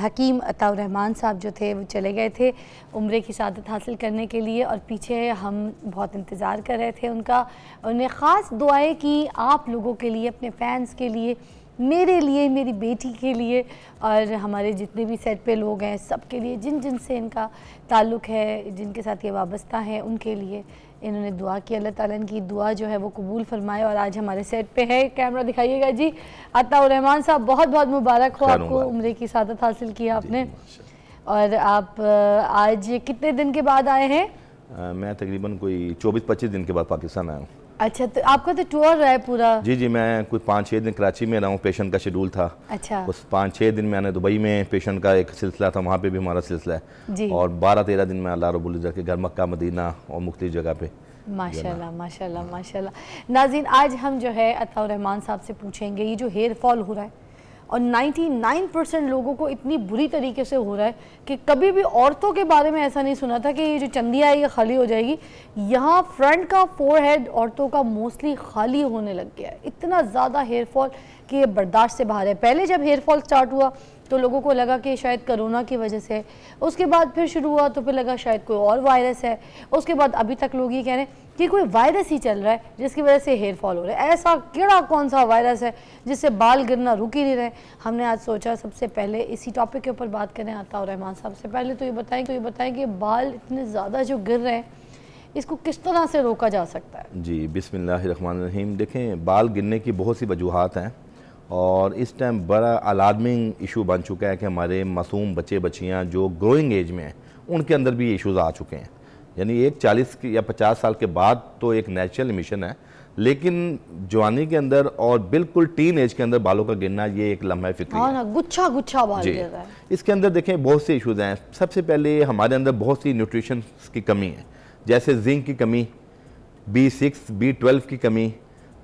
हकीम अताउर रहमान साहब जो थे वो चले गए थे उम्रे की सादत हासिल करने के लिए और पीछे हम बहुत इंतज़ार कर रहे थे उनका। उन्हें ख़ास दुआएं की आप लोगों के लिए, अपने फ़ैन्स के लिए, मेरे लिए, मेरी बेटी के लिए और हमारे जितने भी सेट पे लोग हैं सब के लिए, जिन जिन से इनका ताल्लुक़ है, जिनके साथ ये वाबस्ता है, उनके लिए इन्होंने दुआ की। अल्लाह ताला इनकी दुआ जो है वो कबूल फरमाए। और आज हमारे सेट पे है, कैमरा दिखाइएगा जी, अताउर रहमान साहब, बहुत बहुत मुबारक हो आपको, उम्रे की सादत हासिल किया आपने। और आप आज कितने दिन के बाद आए हैं? मैं तकरीबन कोई 24-25 दिन के बाद पाकिस्तान आया हूँ। अच्छा, तो आपका तो टूर रहा है पूरा? जी जी, मैं कोई 5-6 दिन कराची में रहा हूँ, पेशेंट का शेड्यूल था। अच्छा। उस 5-6 दिन मैंने दुबई में पेशेंट का एक सिलसिला था, वहाँ पे भी हमारा सिलसिला है जी। और 12-13 दिन में अल्लाह रब्बुल इज़्ज़त के घर मक्का मदीना और मुख्तलिफ जगह पे। माशाल्लाह माशाल्लाह माशाल्लाह। नाज़रीन, आज हम जो है अताउर रहमान साहब से पूछेंगे ये जो हेयर फॉल हो रहा है और 99% लोगों को इतनी बुरी तरीके से हो रहा है कि कभी भी औरतों के बारे में ऐसा नहीं सुना था कि ये जो चंदिया है ये खाली हो जाएगी। यहाँ फ्रंट का फोरहेड औरतों का मोस्टली खाली होने लग गया है, इतना ज़्यादा हेयर फॉल कि ये बर्दाश्त से बाहर है। पहले जब हेयर फॉल स्टार्ट हुआ तो लोगों को लगा कि शायद कोरोना की वजह से, उसके बाद फिर शुरू हुआ तो फिर लगा शायद कोई और वायरस है, उसके बाद अभी तक लोग ये कह रहे हैं कि कोई वायरस ही चल रहा है जिसकी वजह से हेयर फॉल हो रहा है। ऐसा केड़ा कौन सा वायरस है जिससे बाल गिरना रुक ही नहीं रहे? हमने आज सोचा सबसे पहले इसी टॉपिक के ऊपर बात करें अताउर रहमान साहब से। पहले तो ये बताएं कि बाल इतने ज़्यादा जो गिर रहे हैं इसको किस तरह से रोका जा सकता है? जी, बिस्मिल्लाहिर्रहमानिर्रहीम। देखें, बाल गिरने की बहुत सी वजूहात हैं और इस टाइम बड़ा अलार्मिंग इशू बन चुका है कि हमारे मासूम बच्चे बच्चियाँ जो ग्रोइंग एज में हैं उनके अंदर भी ये इशूज़ आ चुके हैं। यानी एक 40 या 50 साल के बाद तो एक नेचुरल मिशन है, लेकिन जवानी के अंदर और बिल्कुल टीन एज के अंदर बालों का गिरना ये एक लम्हा फिक्री है। गुच्छा गुच्छा बाल गिर रहा है। इसके अंदर देखें बहुत से इशूज़ हैं। सबसे पहले हमारे अंदर बहुत सी न्यूट्रिशन की कमी है, जैसे जिंक की कमी, B6, B12 की कमी,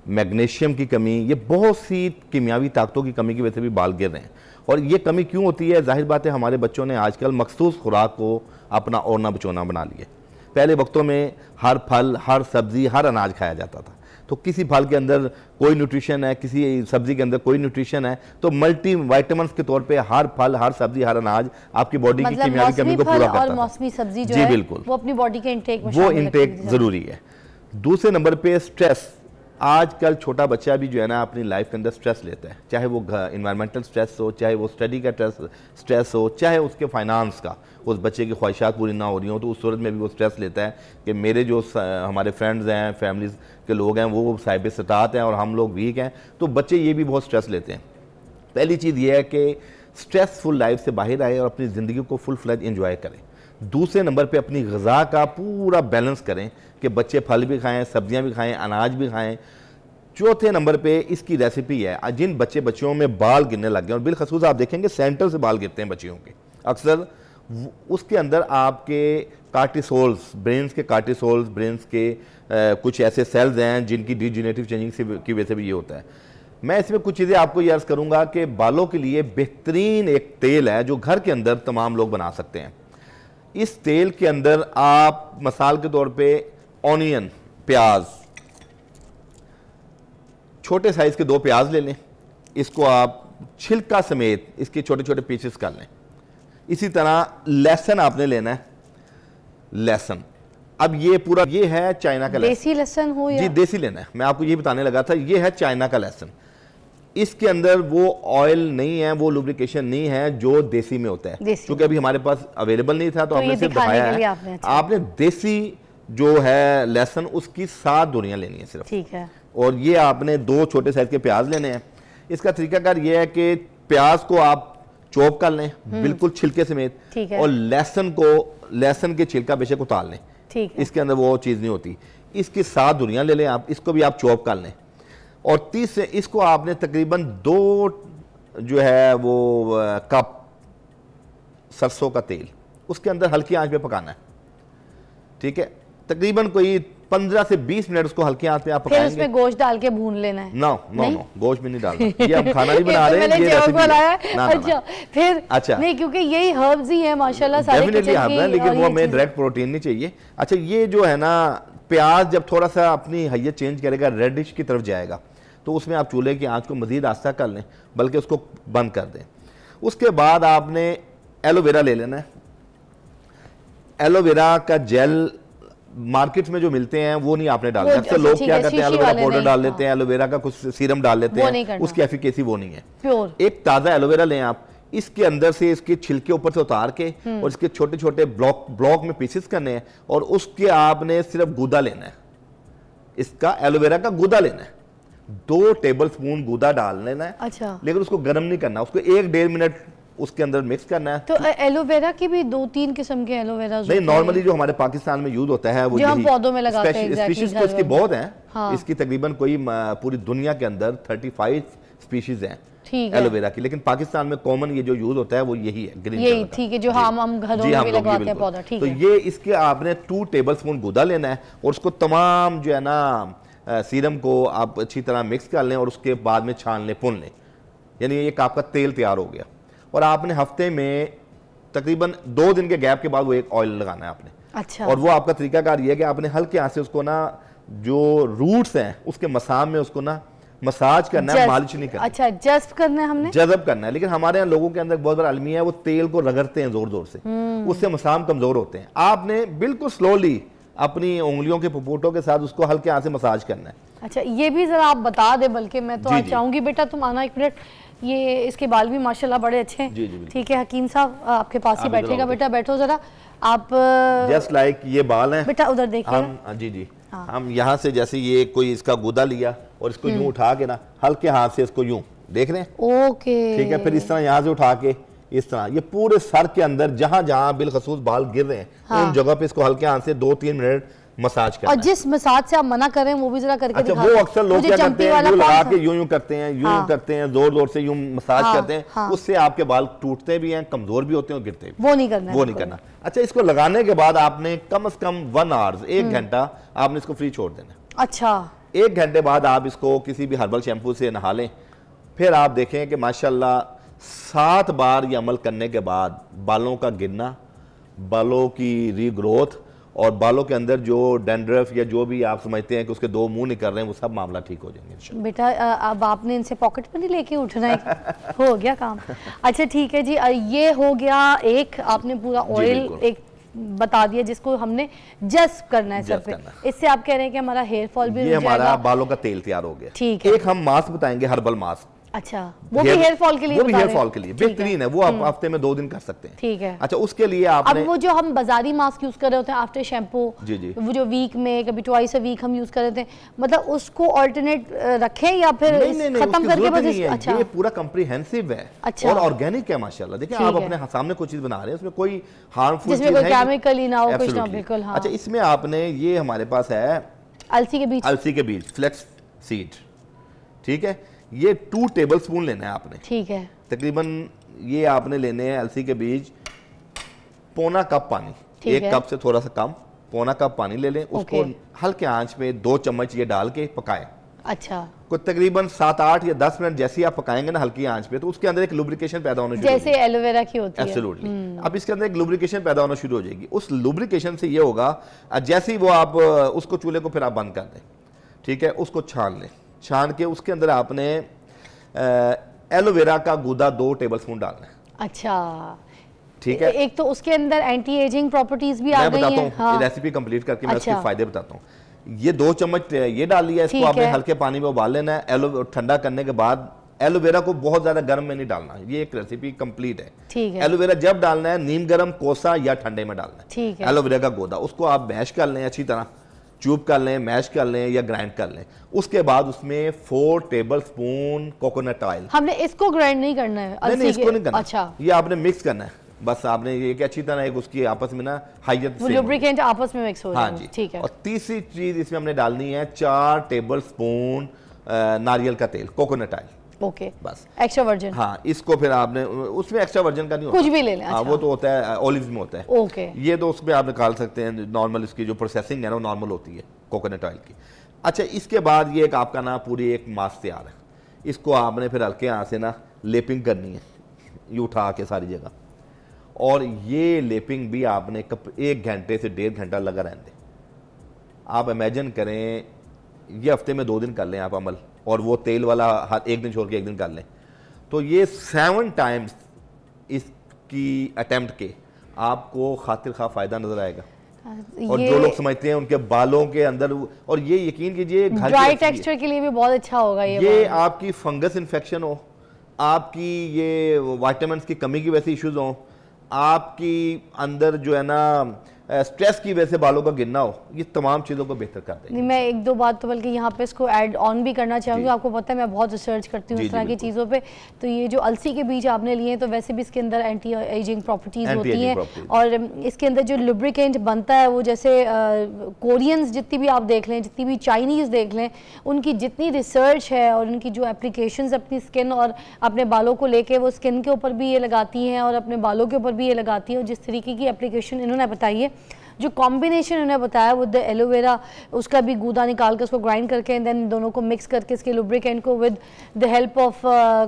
मैग्नीशियम की कमी, ये बहुत सी कीमियावी ताकतों की कमी की वजह से भी बाल गिर रहे हैं। और ये कमी क्यों होती है? जाहिर बात है, हमारे बच्चों ने आजकल मखसूस खुराक को अपना ओढ़ना बचोना बना लिया। पहले वक्तों में हर फल, हर सब्ज़ी, हर अनाज खाया जाता था, तो किसी फल के अंदर कोई न्यूट्रिशन है, किसी सब्ज़ी के अंदर कोई न्यूट्रिशन है, तो मल्टी वाइटामिन्स के तौर पे हर फल, हर सब्ज़ी, हर अनाज आपकी बॉडी की कीमियावी कमी को पूरा करता है। मौसमी सब्जी जो जी है बिल्कुल, वो अपनी बॉडी के इंटेक में वो इंटेक ज़रूरी है। दूसरे नंबर पे स्ट्रेस। आजकल छोटा बच्चा भी जो है ना अपनी लाइफ के अंदर स्ट्रेस लेता है, चाहे वो इन्वायरमेंटल स्ट्रेस हो, चाहे वो स्टडी का स्ट्रेस हो, चाहे उसके फाइनेंस का, उस बच्चे की ख्वाहिशात पूरी ना हो रही हो तो उस सूरत में भी वो स्ट्रेस लेता है कि मेरे जो हमारे फ्रेंड्स हैं, फैमिलीज़ के लोग हैं, वो साहिब सतात हैं और हम लोग वीक हैं, तो बच्चे ये भी बहुत स्ट्रेस लेते हैं। पहली चीज़ ये है कि स्ट्रेसफुल लाइफ से बाहर आए और अपनी ज़िंदगी को फुल फ्लैज इंजॉय करें। दूसरे नंबर पे अपनी ग़िज़ा का पूरा बैलेंस करें कि बच्चे फल भी खाएं, सब्जियां भी खाएं, अनाज भी खाएं। चौथे नंबर पे इसकी रेसिपी है, जिन बच्चे बच्चियों में बाल गिरने लग गए और बिलखसूस आप देखेंगे सेंटर से बाल गिरते हैं बच्चियों के अक्सर, उसके अंदर आपके कार्टिसोल्स, ब्रेन्स के कार्टिसोल्स, ब्रेन्स के कुछ ऐसे सेल्स हैं जिनकी डिजेनरेटिव चेंजिंग की वजह से भी ये होता है। मैं इसमें कुछ चीज़ें आपको ये अर्ज़ करूँगा कि बालों के लिए बेहतरीन एक तेल है जो घर के अंदर तमाम लोग बना सकते हैं। इस तेल के अंदर आप मसाल के तौर पे ऑनियन, प्याज, छोटे साइज़ के 2 प्याज ले लें, इसको आप छिलका समेत इसके छोटे छोटे पीसेस कर लें। इसी तरह लहसुन आपने लेना है, लहसुन, अब ये पूरा ये है चाइना का लहसुन, देसी लहसुन हो या जी देसी लेना है, मैं आपको ये बताने लगा था, ये है चाइना का लहसुन। इसके अंदर वो ऑयल नहीं है, वो लुब्रिकेशन नहीं है जो देसी में होता है, क्योंकि अभी हमारे पास अवेलेबल नहीं था तो हमने सिर्फ दिखाया है। आपने देसी जो है लहसुन उसकी 7 दूरियां लेनी है सिर्फ, ठीक है। और ये आपने 2 छोटे साइज के प्याज लेने हैं। इसका तरीकाकार ये है कि प्याज को आप चॉप कर लें बिल्कुल छिलके समेत, और लहसुन के छिलका बेशक उतार लें, इसके अंदर वो चीज़ नहीं होती। इसकी 7 धुरियाँ ले लें आप, इसको भी आप चॉप कर लें। और 30 से इसको आपने तकरीबन 2 जो है वो कप सरसों का तेल उसके अंदर हल्की आंच पे पकाना है, ठीक है। तकरीबन कोई 15 से 20 मिनट उसको हल्की आंच पे आप पकाएंगे। फिर उसमें गोश्त डाल के भून लेना है? नो, गोश्त भी नहीं डालना। ये हम खाना नहीं बना रहे हैं, ये रेसिपी है। अच्छा, फिर अच्छा नहीं, क्योंकि यही हर्ब्स ही है माशाल्लाह सारे डेफिनेटली हर्ब है, लेकिन वो हमें डायरेक्ट प्रोटीन नहीं चाहिए। अच्छा, ये जो है ना प्याज जब थोड़ा सा अपनी हैयत चेंज करेगा, रेडिश की तरफ जाएगा, तो उसमें आप चूल्हे की आंच को मजीद आस्ता कर लें, बल्कि उसको बंद कर दें। उसके बाद आपने एलोवेरा ले लेना है। एलोवेरा का जेल मार्केट में जो मिलते हैं वो नहीं आपने डालना। अक्सर लोग क्या करते हैं, एलोवेरा पाउडर डाल लेते हैं, एलोवेरा का कुछ सीरम डाल लेते हैं, उसकी एफिकेसी वो नहीं है। एक ताज़ा एलोवेरा लें आप, इसके अंदर से इसके छिलके ऊपर से उतार के और इसके छोटे छोटे ब्लॉक में पीसेस करने हैं, और उसके आपने सिर्फ गूदा लेना है, इसका एलोवेरा का गूदा लेना है। 2 टेबल स्पून गूदा डाल लेना है। अच्छा। लेकिन उसको गर्म नहीं करना, उसको 1-1.5 मिनट उसके अंदर मिक्स करना है। तो एलोवेरा की भी 2-3 किस्म के एलोवेरा नहीं, नॉर्मली जो हमारे पाकिस्तान में यूज होता है वो जो हम पौधों में लगाते हैं, स्पीशीज तो इसकी बहुत हैं। हाँ। इसकी तकरीबन कोई पूरी दुनिया के अंदर 35 स्पीशीज हैं एलोवेरा की, लेकिन पाकिस्तान में कॉमन ये जो यूज होता है वो यही है, ग्रीन यही, ठीक है, जो हम घरों में भी लगाते हैं पौधा, ठीक है। तो ये इसके आपने 2 टेबल स्पून गूदा लेना है, और उसको तमाम जो है ना सीरम को आप अच्छी तरह मिक्स कर लें, और उसके बाद में छान लें, भून लें, यानी एक आपका तेल तैयार हो गया। और आपने हफ्ते में तकरीबन 2 दिन के गैप के बाद वो एक ऑयल लगाना है आपने। अच्छा। और वो आपका तरीकाकार ये है कि आपने हल्के हाथ से उसको ना जो रूट्स हैं उसके मसाम में उसको ना मसाज करना है, मालिश नहीं करना। अच्छा, जस्ट करना है, हमने जज़ब करना है। लेकिन हमारे यहाँ लोगों के अंदर बहुत बड़ा अलमी है, वो तेल को रगड़ते हैं जोर जोर से, उससे मसाम कमजोर होते हैं। आपने बिल्कुल स्लोली अपनी उंगलियों के पुपोटों के साथ उसको हल्के हाथ से मसाज करना है। अच्छा, ये भी जरा आप बता दे, बल्कि मैं तो आज चाहूंगी बेटा तुम आना 1 मिनट। ये इसके बाल भी माशाल्लाह बड़े अच्छे हैं। ठीक है, हकीम साहब आपके पास ही बैठेगा, बेटा बैठो जरा आप। जस्ट लाइक ये बाल हैं बेटा, उधर देखिए। जी हम यहाँ से जैसे ये कोई इसका गुदा लिया और इसको यूं उठा के ना हल्के हाथ से इसको यूं देख रहे हैं, ओके, ठीक है। फिर इस तरह यहाँ से उठा के इस तरह ये पूरे सर के अंदर जहां जहां बिलखसूस बाल गिर रहे हैं उन जगह पे इसको हल्के हाथ से 2-3 मिनट मसाज करना। और जिस मसाज से आप मना कर रहे हैं वो भी जरा करके दिखा। वो अक्सर लोग क्या करते हैं, यूं लगा के यूं करते हैं, यूं करते हैं, जोर जोर से यूं मसाज करते हैं, उससे आपके बाल टूटते भी हैं, कमजोर भी होते हैं और गिरते भी। वो नहीं करना, वो नहीं करना। अच्छा, इसको लगाने के बाद आपने कम से कम 1 आवर 1 घंटा आपने इसको फ्री छोड़ देना। अच्छा, 1 घंटे बाद आप इसको किसी भी हर्बल शैम्पू से नहा लें। फिर आप देखें कि माशाल्लाह 7 बार ये अमल करने के बाद बालों का गिरना, बालों की रीग्रोथ और बालों के अंदर जो डैंड्रफ या जो भी आप समझते हैं कि उसके 2 मुंह निकल रहे हैं, वो सब मामला ठीक हो जाएंगे। बेटा अब आपने इनसे पॉकेट मनी लेके उठना है, हो गया काम। अच्छा ठीक है जी, ये हो गया एक, आपने पूरा ऑयल एक बता दिया जिसको हमने जस्ट करना है सर पे। इससे आप कह रहे हैं कि हमारा हेयर फॉल भी ये हमारा बालों का तेल तैयार हो गया। ठीक है, एक हम मास्क बताएंगे, हर्बल मास्क। अच्छा, वो भी हेयर फॉल के लिए, वो भी हेयर फॉल के लिए बेहतरीन है, वो आप हफ्ते में 2 दिन कर सकते हैं। ठीक है। अच्छा, उसके लिए आपने अब वो जो हम बाजारी मास्क यूज कर रहे होते हैं आफ्टर शैम्पू, वो जो वीक में कभी ट्वाइस अ वीक हम यूज कर रहे थे, मतलब उसको ऑल्टरनेट रखें या फिर खत्म करके बस? अच्छा, ये पूरा कॉम्प्रिहेंसिव है और ऑर्गेनिक है माशाल्लाह। देखिए, आप अपने सामने कोई चीज बना रहे हैं, उसमें कोई हार्मफुल चीज है, केमिकल ही ना हो कुछ ना, बिल्कुल। अच्छा, इसमें आपने ये हमारे पास है अलसी के बीज, फ्लेक्स सीड, ठीक है। ये 2 टेबल स्पून लेना है आपने, ठीक है। तकरीबन ये आपने लेने हैं अलसी के बीज, 1.25 कप पानी, 1 कप से थोड़ा सा कम, 1.25 कप पानी ले लें। उसको हल्के आंच पे 2 चम्मच ये डाल के पकाएं। अच्छा, कोई तकरीबन 7-8 या 10 मिनट जैसे ही आप पकाएंगे ना हल्की आंच पे, तो उसके अंदर एक लुब्रिकेशन पैदा होना शुरू हो जैसे एलोवेरा की होती है। एब्सोल्युटली। अब इसके अंदर एक लुब्रिकेशन पैदा होना शुरू हो जाएगी। उस लुब्रिकेशन से ये होगा, जैसे ही वो आप उसको चूल्हे को फिर आप बंद कर दें, ठीक है। उसको छान लें, छान के उसके अंदर आपने एलोवेरा का गूदा 2 टेबल स्पून डालना है। अच्छा, ठीक है। एक तो उसके अंदर एंटी एजिंग प्रॉपर्टीज भी आ गई हैं। हाँ। रेसिपी कंप्लीट करके मैं उसके फायदे बताता हूँ। ये 2 चम्मच ये डाल लिया, इसको आपने हल्के पानी में उबाल लेना है। ठंडा करने के बाद एलोवेरा को बहुत ज्यादा गर्म में नहीं डालना, ये एक रेसिपी कंप्लीट है। ठीक है। एलोवेरा जब डालना है नीम गर्म, कोसा या ठंडे में डालना है। ठीक है। एलोवेरा का गूदा उसको आप मैश कर लें अच्छी तरह, च्यूब कर लें, मैश कर लें या ग्राइंड कर लें। उसके बाद उसमें 4 टेबलस्पून कोकोनट ऑयल। हमने इसको ग्राइंड नहीं करना है? नहीं, इसको नहीं करना। अच्छा, ये आपने मिक्स करना है बस। आपने ये कि अच्छी तरह एक उसकी आपस में ना हाइजन लुब्रिकेंट आपस में मिक्स हो जाए। हाँ जी, ठीक है। और तीसरी चीज इसमें हमने डालनी है 4 टेबलस्पून नारियल का तेल, कोकोनट ऑयल। ओके, बस एक्स्ट्रा वर्जिन। हाँ, इसको फिर आपने उसमें एक्स्ट्रा वर्जिन का नहीं होता, कुछ भी ले लें। हाँ, वो तो होता है ओलिव्स में होता है। ओके, ये तो उसमें आप निकाल सकते हैं, नॉर्मल इसकी जो प्रोसेसिंग है ना वो नॉर्मल होती है कोकोनट ऑयल की। अच्छा, इसके बाद ये एक आपका ना पूरी एक मास्क तैयार है। इसको आपने फिर हल्के हाथ से ना लेपिंग करनी है, ये उठा के सारी जगह, और ये लेपिंग भी आपने 1 घंटे से 1.5 घंटा लगा रहने दें। आप इमेजिन करें ये हफ्ते में 2 दिन कर लें आप अमल, और वो तेल वाला हर 1 दिन छोड़ के 1 दिन कर लें, तो ये 7 टाइम्स इसकी अटेम्प्ट के आपको खातिर खा फायदा नजर आएगा। और जो लोग समझते हैं उनके बालों के अंदर, और ये यकीन कीजिए ड्राई टेक्सचर के लिए भी बहुत अच्छा होगा ये आपकी फंगस इन्फेक्शन हो, आपकी ये विटामिन्स की कमी की वजह से इश्यूज हो, आपकी अंदर जो है ना स्ट्रेस की वजह से बालों का गिरना हो, ये तमाम चीज़ों को बेहतर कर देंगे। नहीं, मैं 1-2 बात तो बल्कि यहाँ पे इसको ऐड ऑन भी करना चाहूँगी। आपको पता है मैं बहुत रिसर्च करती हूँ इस तरह की चीज़ों पे। तो ये जो अलसी के बीज आपने लिए हैं, तो वैसे भी इसके अंदर एंटी एजिंग प्रॉपर्टीज़ होती हैं, और इसके अंदर जो लुब्रिकेंट बनता है वो जैसे कोरियंस जितनी भी आप देख लें, जितनी भी चाइनीज़ देख लें, उनकी जितनी रिसर्च है और उनकी जो एप्लीकेशंस अपनी स्किन और अपने बालों को लेके वो स्किन के ऊपर भी ये लगाती हैं और अपने बालों के ऊपर भी ये लगाती हैं, और जिस तरीके की एप्लीकेशन इन्होंने बताई है, जो कॉम्बिनेशन उन्होंने बताया वो द एलोवेरा, उसका भी गूदा निकाल के उसको ग्राइंड करके देन दोनों को मिक्स करके इसके लुब्रिकेंट को विद द हेल्प ऑफ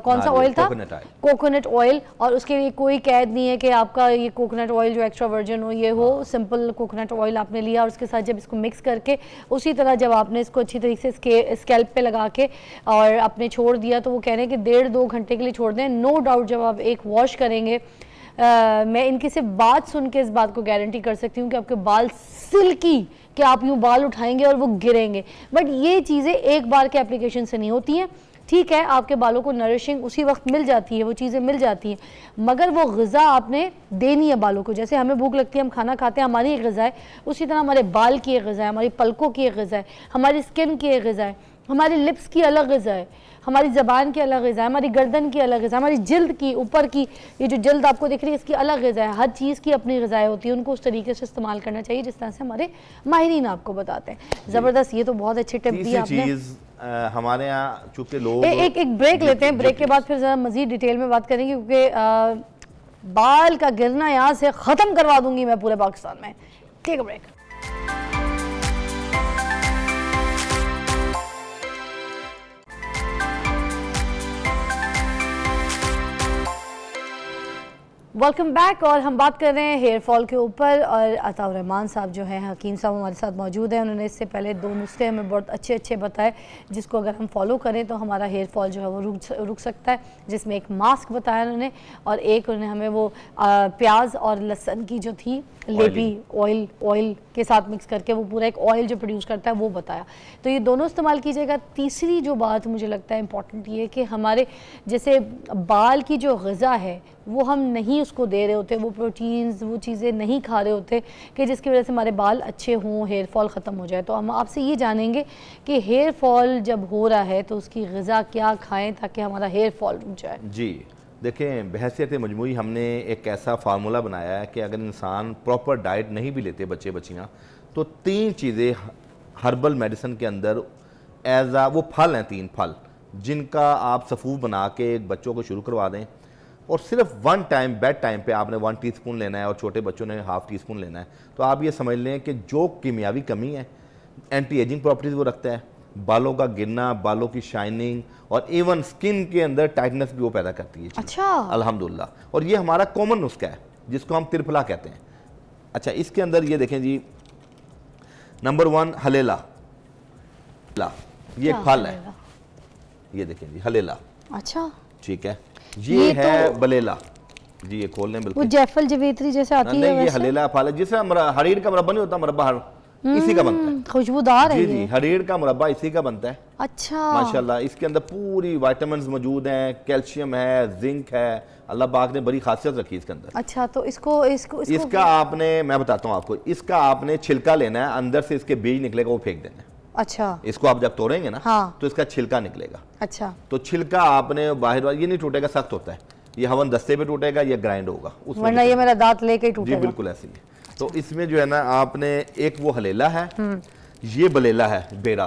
कौन सा ऑयल था? Coconut oil. और उसके लिए कोई कैद नहीं है कि आपका ये कोकोनट ऑयल जो एक्स्ट्रा वर्जिन हो, ये हो सिंपल कोकोनट ऑयल आपने लिया, और उसके साथ जब इसको मिक्स करके उसी तरह जब आपने इसको अच्छी तरीके से स्कैल्प पे लगा के और आपने छोड़ दिया, तो वो कह रहे हैं कि 1.5-2 घंटे के लिए छोड़ दें। नो डाउट जब आप एक वॉश करेंगे, मैं इनकी सिर्फ बात सुन के इस बात को गारंटी कर सकती हूँ कि आपके बाल सिल्की, कि आप यूँ बाल उठाएंगे और वो गिरेंगे। बट ये चीज़ें एक बार के एप्लीकेशन से नहीं होती हैं। ठीक है, आपके बालों को नरिशिंग उसी वक्त मिल जाती है, वो चीज़ें मिल जाती हैं, मगर वो ग़िज़ा आपने देनी है बालों को। जैसे हमें भूख लगती है, हम खाना खाते हैं, हमारी एक ग़िज़ा है, उसी तरह हमारे बाल की एक ग़िज़ा है, हमारी पलकों की एक ग़िज़ा है, हमारी स्किन की एक ग़िज़ा है, हमारी लिप्स की अलग ग़िज़ा है, हमारी ज़बान की अलग ग़िज़ा है, हमारी गर्दन की अलग ग़िज़ा है, हमारी जिल्द की ऊपर की ये जो जिल्द आपको दिख रही है इसकी अलग ग़िज़ा है। हर चीज़ की अपनी ग़िज़ाएँ होती हैं, उनको उस तरीके से इस्तेमाल करना चाहिए जिस तरह से हमारे माहिरीन आपको बताते हैं। ज़बरदस्त, ये तो बहुत अच्छी टिप दी आपने। हमारे यहाँ चूँकि लोग एक ब्रेक लेते हैं, ब्रेक के बाद फिर ज़रा मज़ीद डिटेल में बात करेंगे, क्योंकि बाल का गिरना यहाँ से ख़त्म करवा दूँगी मैं पूरे पाकिस्तान में। Take a break. Welcome back, और हम बात कर रहे हैं हेयर फॉल के ऊपर, और अताउर रहमान साहब जो हैं, हकीम साहब हमारे साथ मौजूद हैं। उन्होंने इससे पहले 2 नुस्खे हमें बहुत अच्छे अच्छे बताए जिसको अगर हम फॉलो करें तो हमारा हेयर फॉल जो है वो रुक सकता है। जिसमें एक मास्क बताया उन्होंने, और एक उन्होंने हमें वो प्याज और लहसुन की जो थी लेपी ऑयल के साथ मिक्स करके वो पूरा एक ऑयल जो प्रोड्यूस करता है वो बताया। तो ये दोनों इस्तेमाल कीजिएगा। तीसरी जो बात मुझे लगता है इम्पॉर्टेंट ये कि हमारे जैसे बाल की जो ग़िज़ा है वो हम नहीं उसको दे रहे होते, वो प्रोटीन्स वो चीज़ें नहीं खा रहे होते कि जिसकी वजह से हमारे बाल अच्छे हों, हेयर फॉल ख़त्म हो जाए। तो हम आपसे ये जानेंगे कि हेयर फॉल जब हो रहा है तो उसकी ग़िज़ा क्या खाएँ ताकि हमारा हेयर फॉल रुक जाए। जी देखें, बहसियत मजमूई हमने एक ऐसा फार्मूला बनाया है कि अगर इंसान प्रॉपर डाइट नहीं भी लेते बच्चे बच्चियाँ, तो 3 चीज़ें हर्बल मेडिसिन के अंदर एज आ वो फल हैं, 3 फल जिनका आप सफ़ूफ बना के एक बच्चों को शुरू करवा दें, और सिर्फ 1 टाइम बेड टाइम पे आपने 1 टीस्पून लेना है और छोटे बच्चों ने 1/2 टीस्पून लेना है। तो आप ये समझ लें कि जो कीमियावी कमी है, एंटी एजिंग प्रॉपर्टीज़ वो रखता है, बालों का गिरना, बालों की शाइनिंग और इवन स्किन के अंदर टाइटनेस भी वो पैदा करती है। अच्छा, अल्हम्दुलिल्लाह। और ये हमारा कॉमन नुस्खा है जिसको हम त्रिफला कहते हैं। अच्छा, इसके अंदर ये देखें जी, नंबर 1 हलेला, ये एक फल है, ये देखें जी हलेला। अच्छा, ठीक है, ये है तो बलेला जी, ये खोल लें बिल्कुल, वो जैफल जवेत्री जैसे आती है ये हलेला फल है, जिसे हरीर का मरब्बा नहीं होता, मरब्बा इसी का बनता है। खुशबूदार है जी जी, ये। हरीड़ का मुरब्बा इसी का बनता है अच्छा माशाल्लाह। इसके अंदर पूरी विटामिन्स मौजूद हैं, कैल्शियम है, जिंक है, अल्लाह पाक ने बड़ी खासियत रखी इसके अंदर। अच्छा, तो इसको इसका आपने, मैं बताता हूँ आपको, इसका आपने छिलका लेना है, अंदर से इसके बीज निकलेगा वो फेंक देना है। अच्छा, इसको आप जब तोड़ेंगे ना, हाँ। तो इसका छिलका निकलेगा। अच्छा, तो छिलका आपने बाहर, ये नहीं टूटेगा, सख्त होता है, ये हवन दस्ते पे टूटेगा, ये ग्राइंड होगा उसमें, वरना ये मेरा दांत लेके ही जी टूटेगा। बिल्कुल ऐसे ही। तो इसमें जो है ना, आपने एक वो हलेला है, ये बलेला है, बेरा,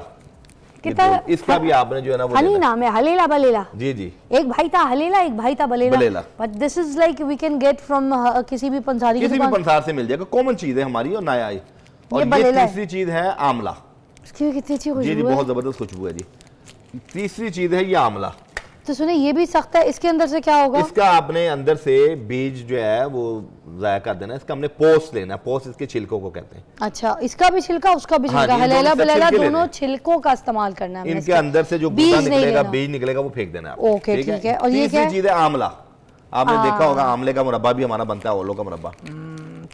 कितना इसका भी आपने जो है ना वो हनी लेना नाम है, हलेला बलेला। है। जी जी, एक भाई था हलेला, एक भाई था बलेला। बलेला। But this is like we can get from किसी भी पंसारी की किसी भी दुकान। पंसार से मिल जाएगा, कॉमन चीज है हमारी और नया आई। और ये बलेला है। तीसरी चीज है आंवला। इसकी भी कितनी अच्छी जी जी, खुशबू है। बहुत जबरदस्त खुशबू है जी। तीसरी चीज है ये आंवला। तो सुने, ये भी सख्त है, इसके अंदर से क्या होगा? इसका आपने अंदर से बीज जो है वो जाया कर देना। इसका हमने पोस्ट लेना है, पोस्ट इसके छिलकों को कहते हैं। अच्छा, इसका भी छिलका, उसका भी हाँ छिलका, जी, हलेला दोनों से बलेला छिलके दोनों लेने। छिलकों का इस्तेमाल करना है। इनके अंदर से जो बीज गुदा नहीं निकलेगा, लेना। बीज निकलेगा, वो फेंक देना है। ओके, ठीक है। और ये क्या है? तीसरी चीज है आंवला। आपने देखा होगा आंवले का मुरब्बा भी हमारा बनता है, ओलो का मुरब्बा,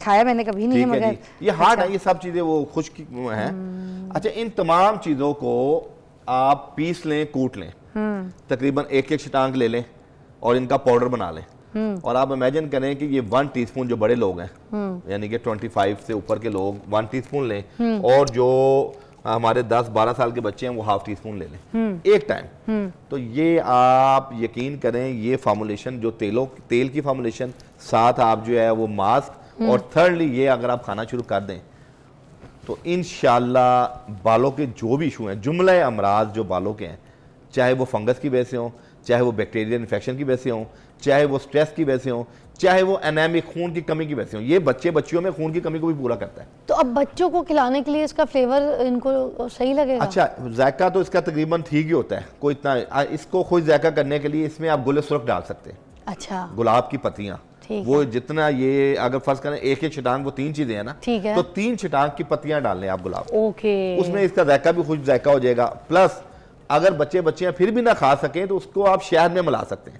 खाया मैंने कभी नहीं है, ठीक है मगर जी। ये हार्ड है, ये सब चीजें वो खुश्क हैं। अच्छा, इन तमाम चीजों को आप पीस लें, कूट लें, तकरीबन एक एक शटांग ले लें और इनका पाउडर बना लें। और आप इमेजिन करें कि ये 1 टीस्पून, जो बड़े लोग हैं यानी कि 25 से ऊपर के लोग 1 टीस्पून लें, और जो हमारे 10-12 साल के बच्चे हैं वो ½ टीस्पून ले लें एक टाइम। तो ये आप यकीन करें, ये फार्मूलेशन जो तेल की फार्मूलेशन, साथ आप जो है वो मास्क, और थर्डली ये अगर आप खाना शुरू कर दें तो इंशाल्लाह बालों के जो भी इशू हैं, जुमला अमराज जो बालों के हैं, चाहे वो फंगस की वजह से हों, चाहे वो बैक्टीरियल इन्फेक्शन की वजह से हों, चाहे वो स्ट्रेस की वजह से हों, चाहे वो एनेमिक खून की कमी की वजह से हों, ये बच्चियों में खून की कमी को भी पूरा करता है। तो अब बच्चों को खिलाने के लिए इसका फ्लेवर इनको सही लगेगा? अच्छा, जायका तो इसका तकरीबन ठीक ही होता है, कोई इतना, इसको खुद जायका करने के लिए इसमें आप गुल सुर्ख डाल सकते हैं। अच्छा, गुलाब की पत्तियां, वो जितना, ये अगर फर्ज करें एक एक छटांग, वो 3 चीजें हैं ना, ठीक है, तो 3 छटांग की पत्तियां डालने आप गुलाब, ओके, उसमें इसका जायका भी खुश जायका हो जाएगा। प्लस अगर बच्चियां फिर भी ना खा सकें तो उसको आप शहद में मिला सकते हैं,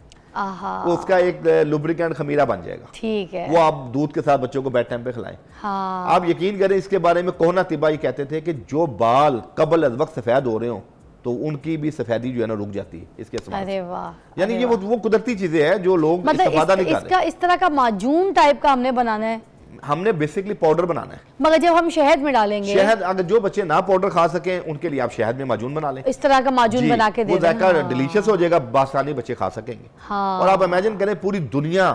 तो उसका एक लुब्रिकेंट खमीरा बन जाएगा, ठीक है, वो आप दूध के साथ बच्चों को बेड टाइम पे खिलाएं। हाँ। आप यकीन करें, इसके बारे में कोहना तिब्बा ये कहते थे कि जो बाल कबल अज वक्त सफेद हो रहे हो तो उनकी भी सफेदी जो है ना रुक जाती है इसके इस्तेमाल। अरे वाह, यानी ये वो कुदरती चीजें हैं जो लोग इस्तेफादा नहीं कर रहे। इसका इस तरह का माजून टाइप का हमने बनाना है, हमने बेसिकली पाउडर बनाना है। मगर जब हम शहद में डालेंगे, शहद, अगर जो बच्चे ना पाउडर खा सकें उनके लिए आप शहद में माजून बना लें, इस तरह का माजून बना के दे वो जायका दें। डिलीशियस हो जाएगा, बासानी बच्चे खा सकेंगे। हाँ। और आप इमेजिन करें, पूरी दुनिया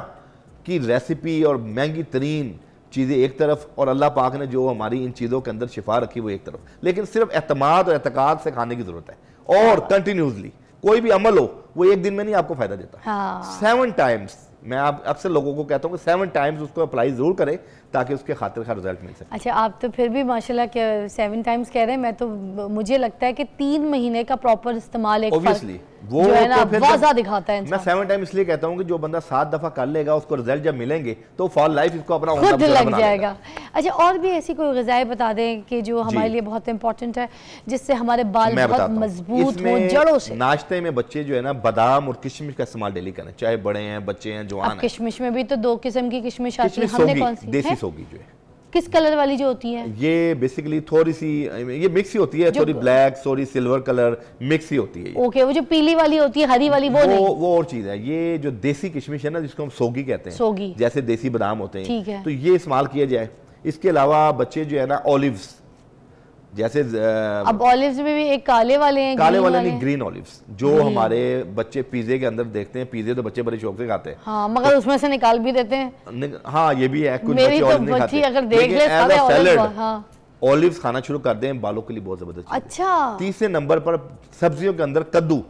की रेसिपी और महंगी तरीन चीज़ें एक तरफ, और अल्लाह पाक ने जो हमारी इन चीज़ों के अंदर शिफा रखी वो एक तरफ, लेकिन सिर्फ एतमाद और एतकाद से खाने की जरूरत है, और कंटिन्यूसली कोई भी अमल हो वो एक दिन में नहीं आपको फायदा देता। हाँ। 7 टाइम्स, मैं आप अक्सर लोगों को कहता हूँ कि 7 टाइम्स उसको अप्लाई जरूर करें ताकि उसके खातिर का रिजल्ट मिल सके। अच्छा, आप तो फिर भी माशाल्लाह 7 टाइम्स कह रहे हैं, मैं तो, मुझे लगता है कि 3 महीने का प्रॉपर इस्तेमाल एक Obviously, वो जो है ना तो फिर वाज़ा दिखाता है मैं इंसान। 7 टाइम इसलिए कहता हूँ कि जो बंदा 7 दफा कर लेगा उसको रिजल्ट जब मिलेंगे तो फॉर लाइफ इसको अपना खुद उम्दा लग बना जाएगा। लेगा। अच्छा, और भी ऐसी कोई ग़िज़ाएं बता दें कि जो हमारे लिए बहुत इंपॉर्टेंट है, जिससे हमारे बाल मैं बहुत बताता हूं। मजबूत हों इसमें जड़ों से। नाश्ते में बच्चे जो है ना बादाम और किशमिश का इस्तेमाल डेली करें, चाहे बड़े हैं, बच्चे हैं, जवान अब हैं। किशमिश में भी तो 2 किस्म की किशमिश आती है, किशमिश हमने सोगी, कौन सी देसी है? सोगी जो है, किस कलर वाली जो होती है? ये बेसिकली थोड़ी सी, ये मिक्स ही होती है, थोड़ी ब्लैक, थोड़ी सिल्वर कलर मिक्स ही होती है। ओके, वो जो पीली वाली होती है, हरी वाली, वो नहीं, वो और चीज है। ये जो देसी किशमिश है ना, जिसको हम सोगी कहते हैं, सोगी, जैसे देसी बादाम होते हैं, ठीक है, तो ये इस्तेमाल किया जाए। इसके अलावा बच्चे जो है ना ऑलिव्स, जैसे अब ऑलिव्स में भी एक काले वाले हैं, काले ग्रीन वाले वाले नहीं, ग्रीन ऑलिव्स, जो हमारे बच्चे पिज्जे के अंदर देखते हैं, पिज्जे तो बच्चे बड़े शौक से खाते हैं। हाँ, मगर उसमें से निकाल भी देते हैं। हाँ, ये भी है, कुछ मेरी बच्चे तो ऑलिव नहीं बच्ची खाते, अगर देख ले सारे ऑलिव, हाँ। ऑलिव्स खाना शुरू कर दें, बालों के लिए बहुत जबरदस्त चीज़ है। अच्छा, तीसरे नंबर पर सब्जियों के अंदर कद्दू।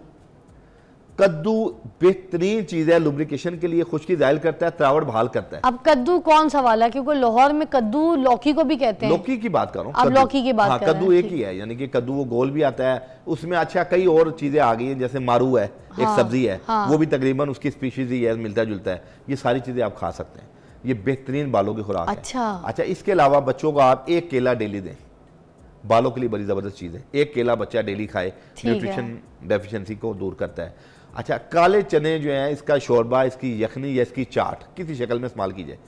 कद्दू बेहतरीन चीज है, लुब्रिकेशन के लिए खुश्की जाहिल करता है, तरावट बहाल करता है। अब कद्दू कौन सा वाला, क्योंकि लाहौर में कद्दू लौकी को भी कहते हैं। लौकी की बात कर रहा हूँ, आप लौकी की बात हाँ, कर रहे कद्दू हैं, एक ही है, यानी कि कद्दू वो गोल भी आता है, उसमें अच्छा कई और चीजें आ गई हैं, जैसे मारू है, एक सब्जी है, वो भी तकरीबन उसकी स्पीशीज ही है, मिलता जुलता है। ये सारी चीजें आप खा सकते हैं, ये बेहतरीन बालों की खुराक है। अच्छा, इसके अलावा बच्चों को आप 1 केला डेली दें, बालों के लिए बड़ी जबरदस्त चीज है। 1 केला बच्चा डेली खाए, न्यूट्रिशन डेफिशिएंसी को दूर करता है। अच्छा, काले चने जो हैं, इसका शोरबा, इसकी यखनी या इसकी चाट किसी शक्ल में इस्तेमाल की जाए,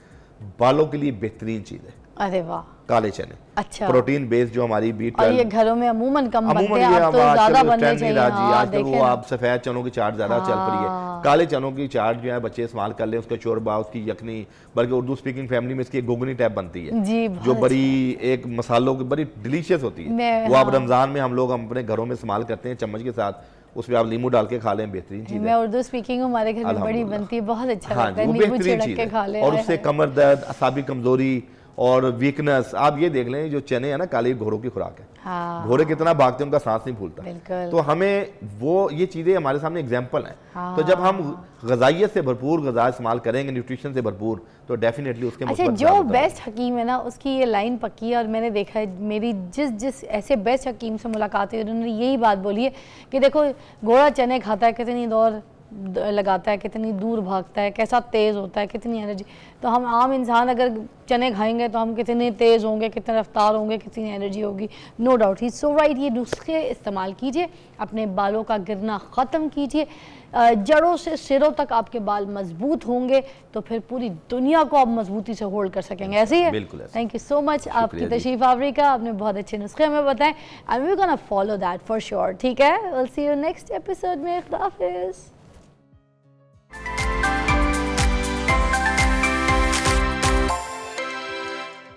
बालों के लिए बेहतरीन चीज़ है। अरे वाह, काले चने, अच्छा, प्रोटीन बेस्ड जो हमारी बीट, और ये घरों में अमूमन कम बनते हैं, ये अब तो ज्यादा बनने चाहिए। आजकल वो आप सफेद चनों की चाट ज्यादा चल पड़ी है, काले चनों की चाट जो है बच्चे इस्तेमाल कर लें, उसका शोरबा, उसकी यखनी, बल्कि उर्दू स्पीकिंग फैमिली में इसकी एक घुगनी टाइप बनती है जी, जो बड़ी एक मसालों की बड़ी डिलीशियस होती है, वो आप रमजान में हम लोग अपने घरों में इस्तेमाल करते हैं चम्मच के साथ, उसमें आप नींबू डाल के खा लें, बेहतरीन चीज है। मैं उर्दू स्पीकिंग हमारे घर में बड़ी बनती है, बहुत अच्छा लगता है, नींबू छिड़क के खा लें, और उससे कमर दर्द, असाबी कमजोरी और वीकनेस, आप ये देख लें जो चने हैं ना काले, घोड़ों की खुराक है। हाँ। घोड़े कितना भागते हैं, उनका सांस नहीं फूलता। तो हमें वो ये चीज़ें हमारे सामने एग्जाम्पल हैं। हाँ। तो जब हम ग़िज़ाइयत से भरपूर ग़िज़ा इस्तेमाल करेंगे, न्यूट्रिशन से भरपूर, तो डेफिनेटली उसके अच्छा, जो बेस्ट हकीम है ना उसकी ये लाइन पक्की है, और मैंने देखा है मेरी जिस ऐसे बेस्ट हकीम से मुलाकात हुई उन्होंने यही बात बोली है कि देखो घोड़ा चने खाता है, कितनी दौड़ लगाता है, कितनी दूर भागता है, कैसा तेज़ होता है, कितनी एनर्जी। तो हम आम इंसान अगर चने खाएंगे तो हम कितने तेज़ होंगे, कितने रफ्तार होंगे, कितनी एनर्जी होगी। नो डाउट, ही सो राइट। ये नुस्खे इस्तेमाल कीजिए, अपने बालों का गिरना ख़त्म कीजिए, जड़ों से सिरों तक आपके बाल मजबूत होंगे, तो फिर पूरी दुनिया को आप मजबूती से होल्ड कर सकेंगे। ऐसे ही है? बिल्कुल। थैंक यू सो मच आपकी तशरीफ़ आवरी का, आपने बहुत अच्छे नुस्खे हमें बताएं, and we gonna follow that for sure. ठीक है, will see you next episode में। खुदा हाफिज़।